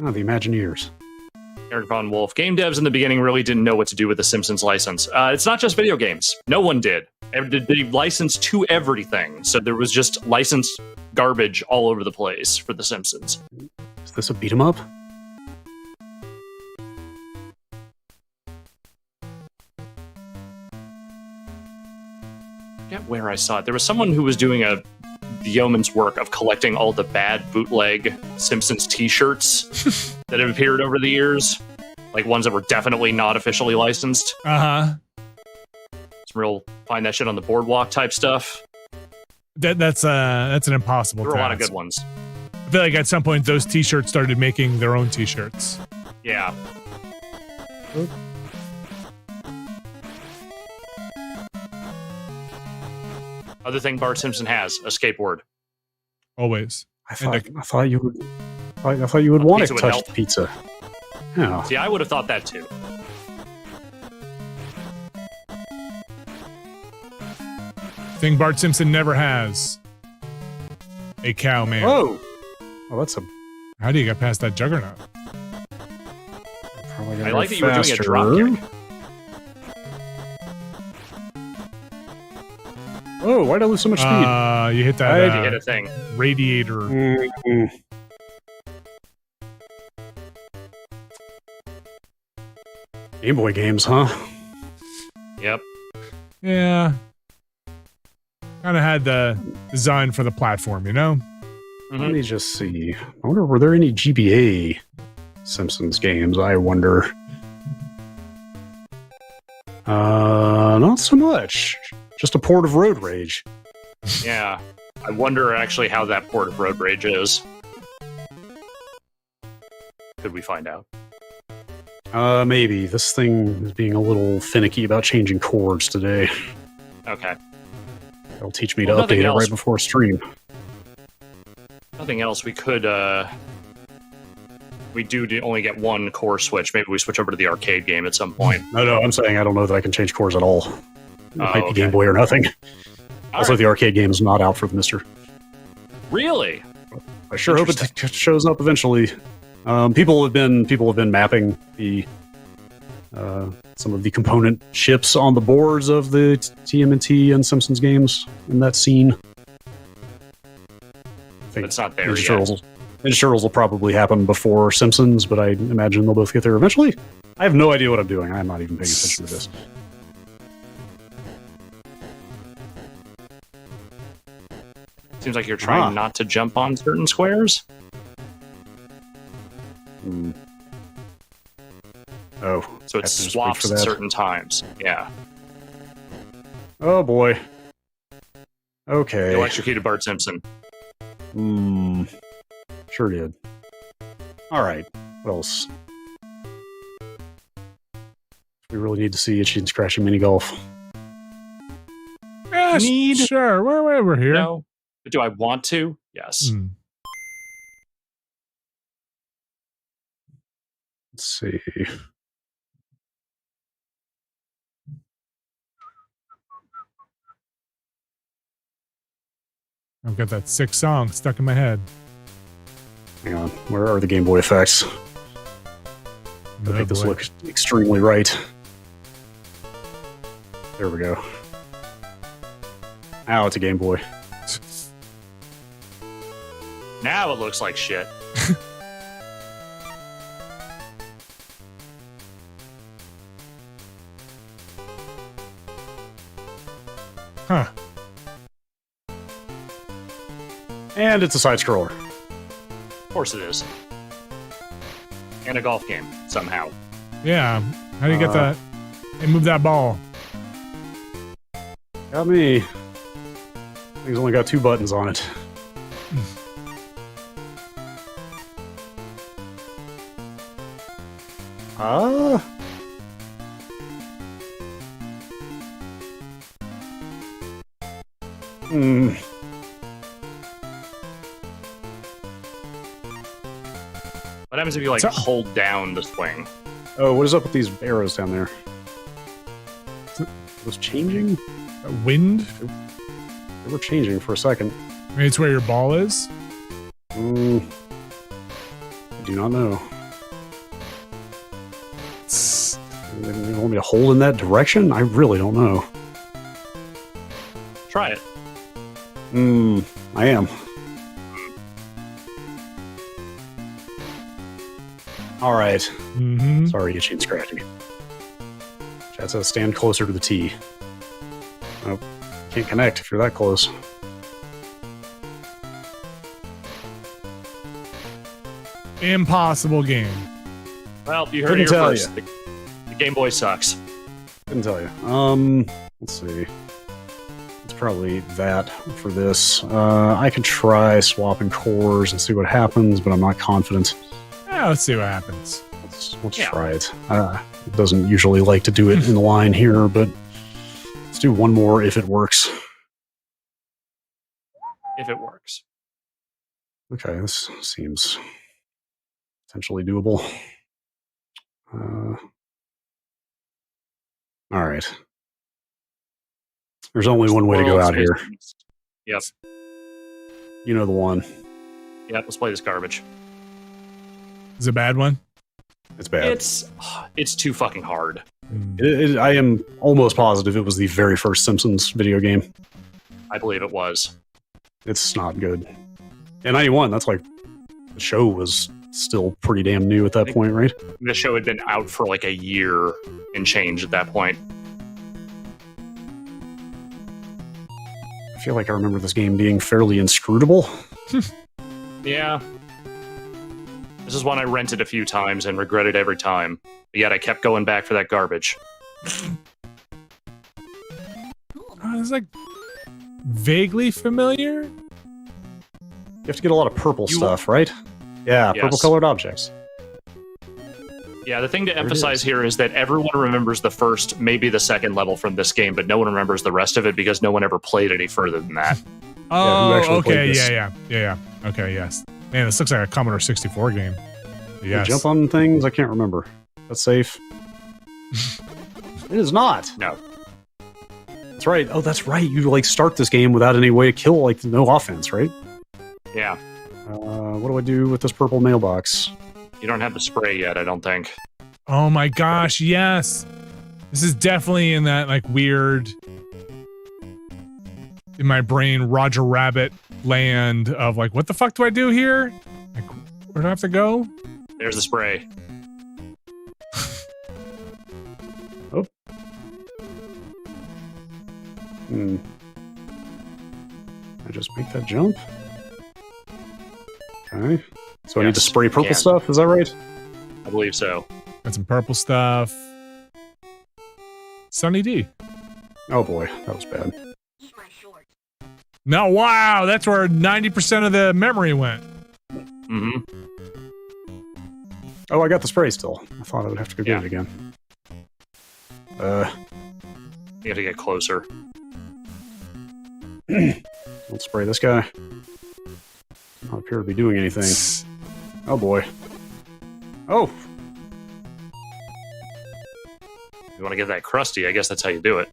Oh, the Imagineers. Eric Von Wolf. Game devs in the beginning really didn't know what to do with the Simpsons license. It's not just video games. No one did. They licensed to everything. So there was just licensed garbage all over the place for the Simpsons. Is this a beat 'em up? I forget where I saw it. There was someone who was doing the yeoman's work of collecting all the bad bootleg Simpsons t-shirts that have appeared over the years. Like ones that were definitely not officially licensed. Uh-huh. Some real find that shit on the boardwalk type stuff. That's an impossible There were a lot of task. good ones. I feel like at some point those t-shirts started making their own t-shirts. Yeah. Other thing Bart Simpson has, a skateboard. Always. I thought you would want to touch the pizza. Yeah. See, I would have thought that too. Thing Bart Simpson never has. A cow, man. Whoa! Oh, that's a... How do you get past that juggernaut? I like that you were doing a drop kick. Oh, why'd I lose so much speed? You hit that. You hit a thing. Radiator. Mm-hmm. Game Boy games, huh? Yep. Yeah. Kind of had the design for the platform, you know? Let me just see. I wonder, were there any GBA Simpsons games? I wonder. Not so much. Just a port of Road Rage. Yeah. I wonder actually how that port of Road Rage is. Could we find out? Maybe. This thing is being a little finicky about changing chords today. Okay. They'll teach me to update it right before stream. Nothing else. We could, we do only get one core switch. Maybe we switch over to the arcade game at some point. No, I'm saying I don't know that I can change cores at all. It might be okay. Game Boy or nothing. Also, right. the arcade game is not out for the Mister. Really? I sure hope it shows up eventually. People have been mapping the some of the component chips on the boards of the TMNT and Simpsons games in that scene. I think it's not there yet. Insurables will probably happen before Simpsons, but I imagine they'll both get there eventually. I have no idea what I'm doing. I'm not even paying attention to this. Seems like you're trying not to jump on certain squares. Oh. So it swaps at certain times. Yeah. Oh boy. Okay. Electrocuted Bart Simpson. Sure did. Alright. What else? We really need to see Itchy and Scratchy Mini Golf. Yeah, sure. We're here. No. But do I want to? Yes. Let's see. I've got that sick song stuck in my head. Hang on. Where are the Game Boy effects? To make this look extremely right. There we go. Now it's a Game Boy. Now it looks like shit. Huh. And it's a side scroller. Of course it is. And a golf game, somehow. Yeah. How do you get that? Hey, move that ball. Got me. Thing's only got 2 buttons on it. What happens if you, like, hold down the swing? Oh, what is up with these arrows down there? Are those changing? Wind? They were changing for a second. Maybe it's where your ball is? I do not know. They want me to hold in that direction? I really don't know. Try it. I am. Alright. Sorry, Itchy and Scratchy. Chat says stand closer to the T. Oh, can't connect if you're that close. Impossible game. Well, you heard it here first. The Game Boy sucks. Couldn't tell you. Let's see. It's probably that for this. I could try swapping cores and see what happens, but I'm not confident. Yeah, let's see what happens. Let's try it. It doesn't usually like to do it in the line here, but let's do one more if it works. If it works. Okay, this seems potentially doable. All right. There's only one way to go out here. Yep. You know the one. Yep, let's play this garbage. Is it a bad one? It's bad. It's too fucking hard. I am almost positive it was the very first Simpsons video game. I believe it was. It's not good. In 91, that's like, the show was still pretty damn new at that point, right? The show had been out for like a year and change at that point. I feel like I remember this game being fairly inscrutable. Yeah. This is one I rented a few times and regretted every time. But yet I kept going back for that garbage. It's like vaguely familiar. You have to get a lot of purple stuff, right? Yeah, Yes. purple-colored objects. Yeah, the thing to emphasize here is that everyone remembers the first, maybe the second level from this game, but no one remembers the rest of it because no one ever played any further than that. Oh, okay, played yeah. Okay, yes. Man, this looks like a Commodore 64 game. Yes. Jump on things? I can't remember. That's safe. It is not. No. That's right. Oh, that's right. You like start this game without any way to kill, like no offense, right? Yeah. What do I do with this purple mailbox? You don't have the spray yet, I don't think. Oh my gosh, yes. This is definitely in that like weird, in my brain, Roger Rabbit land of like, what the fuck do I do here? Like, where do I have to go? There's the spray. Oh. I just make that jump? Okay. So I need to spray purple stuff, is that right? I believe so. Got some purple stuff. Sunny D. Oh boy, that was bad. No, wow, that's where 90% of the memory went. Mm-hmm. Oh, I got the spray still. I thought I would have to go get it again. You have to get closer. Let's spray this guy. Not appear to be doing anything. Oh boy. Oh! You want to get that crusty, I guess that's how you do it.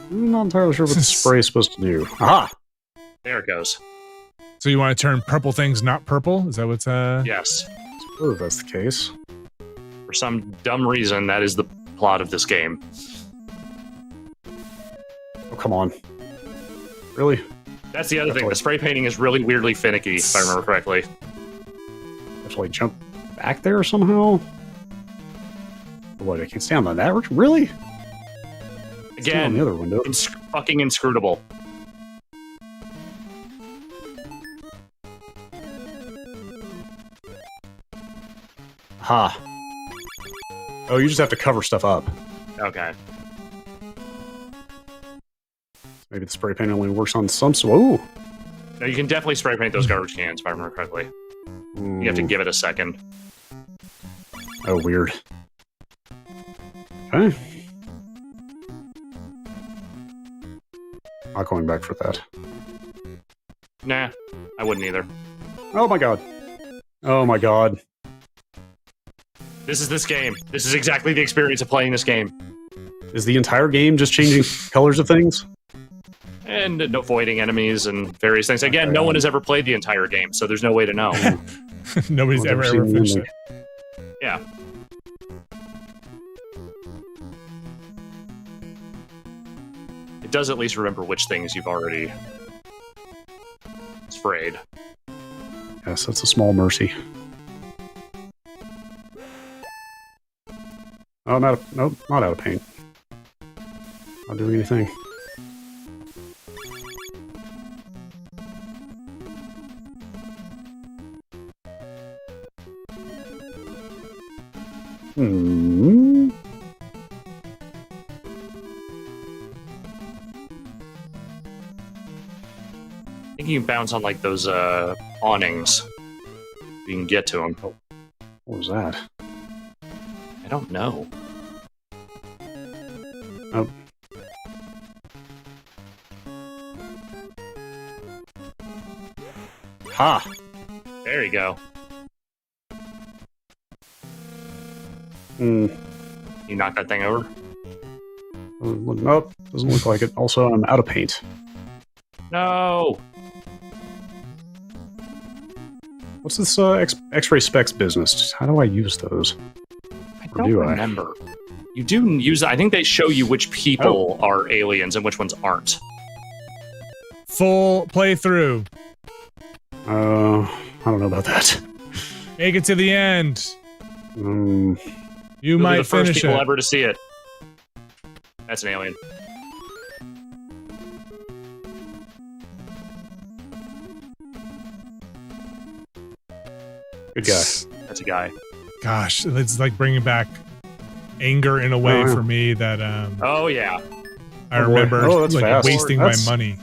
I'm not entirely sure what the spray is supposed to do. Aha! There it goes. So you want to turn purple things not purple? Is that what's Yes. Oh, that's the case. For some dumb reason, that is the plot of this game. Oh, come on. Really? That's the other thing. The spray painting is really weirdly finicky, if I remember correctly. Have to like jump back there somehow? What, I can't stand on that? Really? Again, on the other window. Fucking inscrutable. Ha. Oh, you just have to cover stuff up. Okay. Maybe the spray paint only works on some. Whoa! No, you can definitely spray paint those garbage cans, if I remember correctly. You have to give it a second. Oh, weird. Okay. Not going back for that. Nah, I wouldn't either. Oh my god. Oh my god. This is this game. This is exactly the experience of playing this game. Is the entire game just changing colors of things? And avoiding enemies and various things. Again, no one has ever played the entire game, so there's no way to know. Nobody's ever finished it. Yeah. It does at least remember which things you've already sprayed. Yes, that's a small mercy. Oh, I'm out of... Nope, not out of paint. Not doing anything. Hmm... I think you can bounce on like those awnings. You can get to them. What was that? I don't know. Oh. Ha! There you go. Hmm. You knock that thing over? Nope, doesn't look like it. Also, I'm out of paint. No! What's this X-ray specs business? How do I use those? I don't remember. You do use. I think they show you which people are aliens and which ones aren't. Full playthrough. I don't know about that. Make it to the end. You You'll might be the first finish people it. ever to see it. That's an alien. Good guy. That's a guy. Gosh, it's like bringing back anger in a way for me that Oh yeah. I remember that's like fast. wasting my money.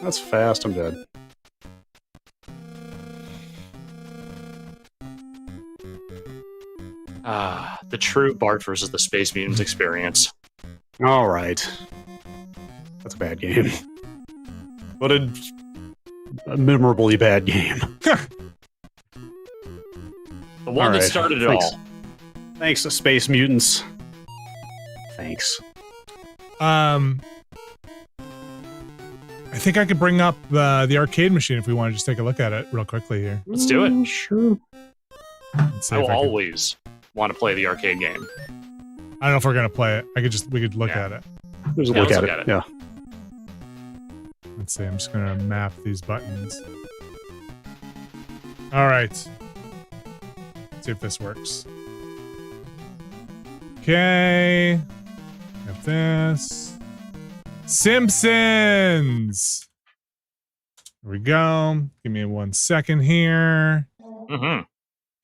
That's fast. I'm dead. The true Bart versus the Space Mutants experience. All right. That's a bad game. But a memorably bad game. The one that started it all. Thanks to Space Mutants. Thanks. I think I could bring up the arcade machine if we want to just take a look at it real quickly here. Let's do it. Sure. I will always want to play the arcade game. I don't know if we're gonna play it. We could look at it. There's a look at it. Yeah. Let's see. I'm just gonna map these buttons. All right. Let's see if this works. Okay. Got this. Simpsons. Here we go. Give me 1 second here. Mm-hmm.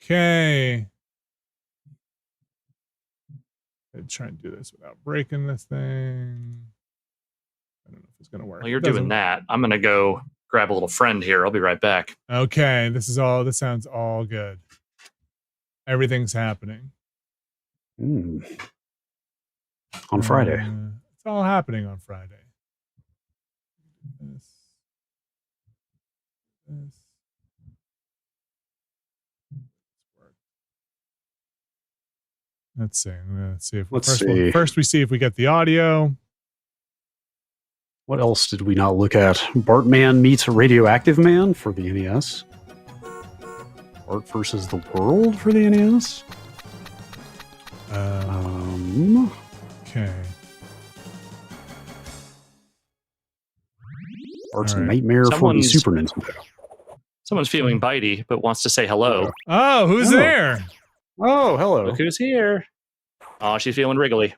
Okay. I'd try and do this without breaking this thing. I don't know if it's gonna work. While you're doing that, I'm gonna go grab a little friend here. I'll be right back. Okay, this sounds all good. Everything's happening. On Friday. It's all happening on Friday. This. Let's see. Let's see if first we see if we get the audio. What else did we not look at? Bartman meets Radioactive Man for the NES. Bart versus the World for the NES. Okay. Bart's Nightmare for the Super Nintendo. Someone's feeling bitey, but wants to say hello. Oh, who's there? Oh, hello. Look who's here. Oh, she's feeling wriggly.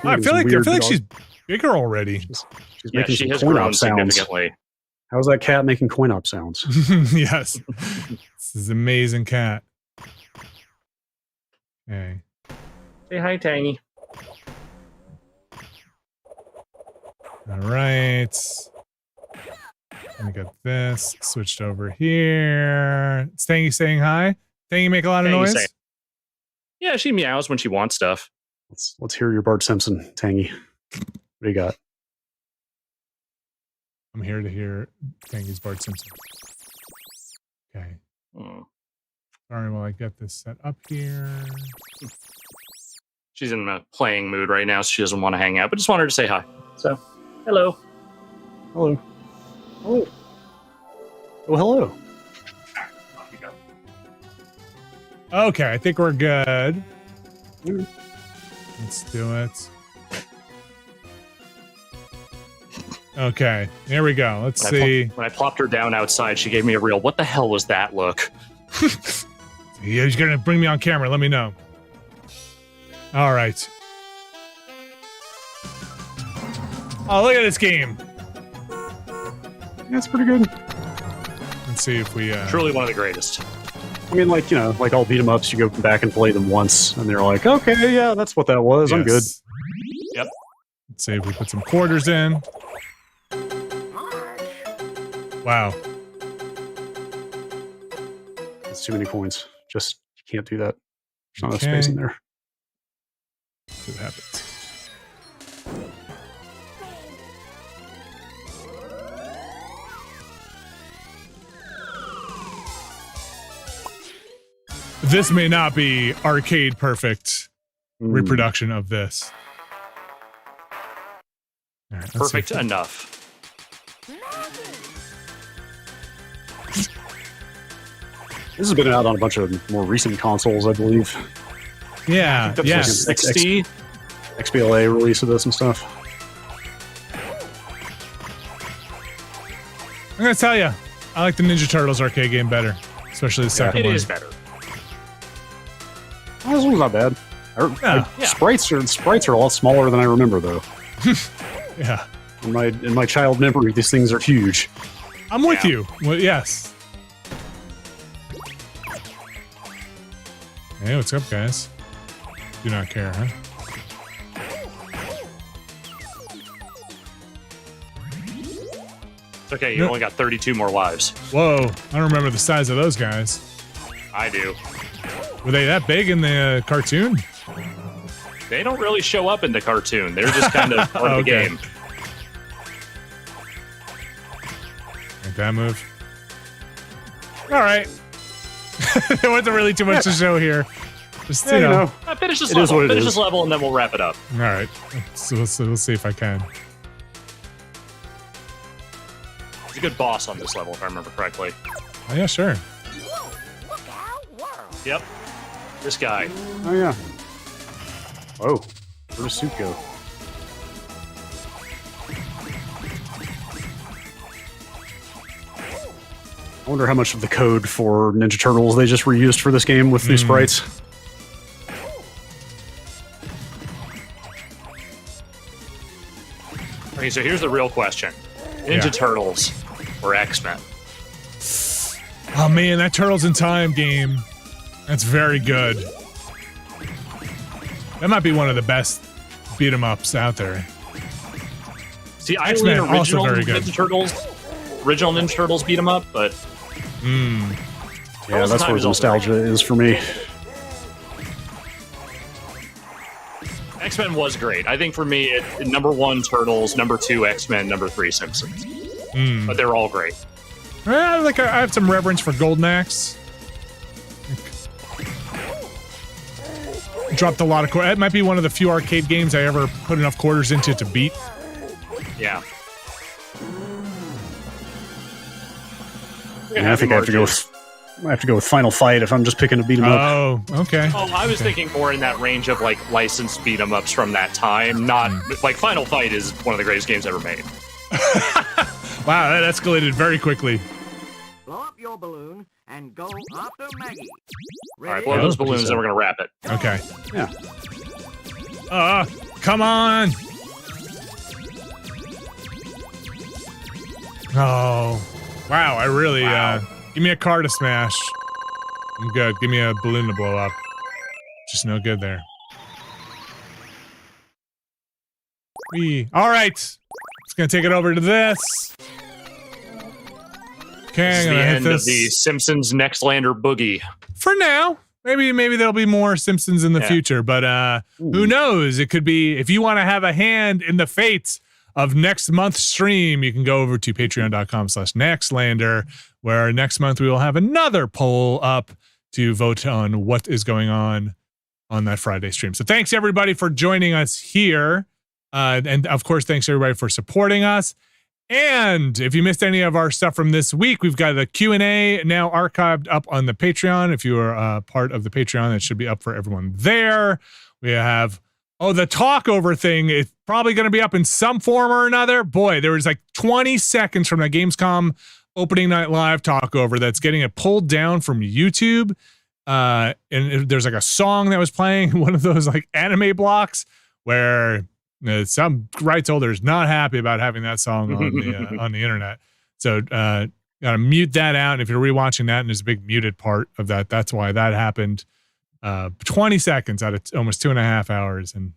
I feel like she's bigger already. She's making she some has coin grown op sounds. significantly. How's that cat making coin op sounds? Yes. This is an amazing cat. Okay. Say hi, Tangy. All right. We got this switched over here. Is Tangy saying hi? Tangy make a lot of noise? Yeah, she meows when she wants stuff. Let's hear your Bart Simpson, Tangy. What do you got? I'm here to hear Tangy's Bart Simpson. Okay. Sorry while I get this set up here. She's in a playing mood right now, so she doesn't want to hang out, but just wanted to say hi. So, hello. Hello. Oh. Oh, hello. Okay, I think we're good. Let's do it. Okay, here we go. Let's see. When I plopped her down outside, she gave me a real, what the hell was that look? He's going to bring me on camera. Let me know. All right. Oh, look at this game. That's pretty good. Let's see if we... Truly one of the greatest. I mean, like, you know, like all beat 'em ups, you go back and play them once, and they're like, okay, yeah, that's what that was. I'm good. Yep. Let's see if we put some quarters in. Wow. That's too many coins. Just, you can't do that. There's not enough space in there. What happens? this may not be arcade perfect reproduction of this. All right, Perfect enough. This has been out on a bunch of more recent consoles, I believe. Yeah, yeah. XBLA release of this and stuff. I'm gonna tell you, I like the Ninja Turtles arcade game better, especially the second one. It is better. Oh, this one's not bad. Sprites are a lot smaller than I remember, though. Yeah. In my child memory, these things are huge. I'm with you. Well, yes. Hey, what's up, guys? Do not care, huh? It's okay, you only got 32 more lives. Whoa, I don't remember the size of those guys. I do. Were they that big in the cartoon? They don't really show up in the cartoon. They're just kind of part of the game. Like that move. All right. There wasn't really too much to show here. Just, you know. Finish this level. Finish this level, and then we'll wrap it up. All right. So we'll see if I can. He's a good boss on this level, if I remember correctly. Oh, yeah, sure. Yep. This guy. Oh, yeah. Whoa. Where does Suit go? I wonder how much of the code for Ninja Turtles they just reused for this game with new sprites. Okay, so here's the real question. Ninja Turtles or X-Men? Oh, man, that Turtles in Time game. That's very good. That might be one of the best beat-em-ups out there. See, I mean original Ninja Turtles. Original Ninja Turtles beat 'em up, but yeah, that's where nostalgia is for me. X-Men was great. I think for me, number 1 Turtles, number 2 X-Men, number 3 Simpsons. But they're all great. I have some reverence for Golden Axe. Dropped a lot of quarters. It might be one of the few arcade games I ever put enough quarters into to beat. Yeah. I think I have to go with Final Fight if I'm just picking a beat 'em up. Oh, okay. Oh, I was thinking more in that range of like licensed beat 'em ups from that time. Not like Final Fight is one of the greatest games ever made. Wow, that escalated very quickly. Blow up your balloon and go after Maggie. All right, blow those balloons, then we're gonna wrap it. Okay. Yeah. Come on. Oh, wow! I really give me a car to smash. I'm good. Give me a balloon to blow up. Just no good there. All right. It's gonna take it over to this. Okay, This is I'm the gonna hit end this. of the Simpsons Nextlander Boogie. For now. Maybe there'll be more Simpsons in the future, but who knows? It could be, if you want to have a hand in the fates of next month's stream, you can go over to patreon.com/Nextlander, where next month we will have another poll up to vote on what is going on that Friday stream. So thanks everybody for joining us here. And of course, thanks everybody for supporting us. And if you missed any of our stuff from this week, we've got the Q&A now archived up on the Patreon. If you are part of the Patreon, it should be up for everyone there. We have, the talkover thing is probably going to be up in some form or another. Boy, there was like 20 seconds from the Gamescom opening night live talkover that's getting it pulled down from YouTube. And there's like a song that was playing, one of those like anime blocks where some rights holders not happy about having that song on the internet. So gotta mute that out. And if you're rewatching that and there's a big muted part of that, that's why that happened. 20 seconds out of almost 2.5 hours, and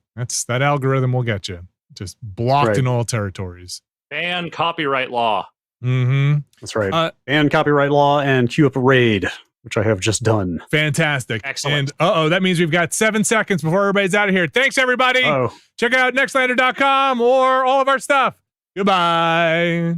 that algorithm will get you just blocked in all territories. Ban copyright law. That's right. And copyright law and queue up a raid, which I have just done. Fantastic. Excellent. And that means we've got 7 seconds before everybody's out of here. Thanks everybody. Check out nextlander.com or all of our stuff. Goodbye.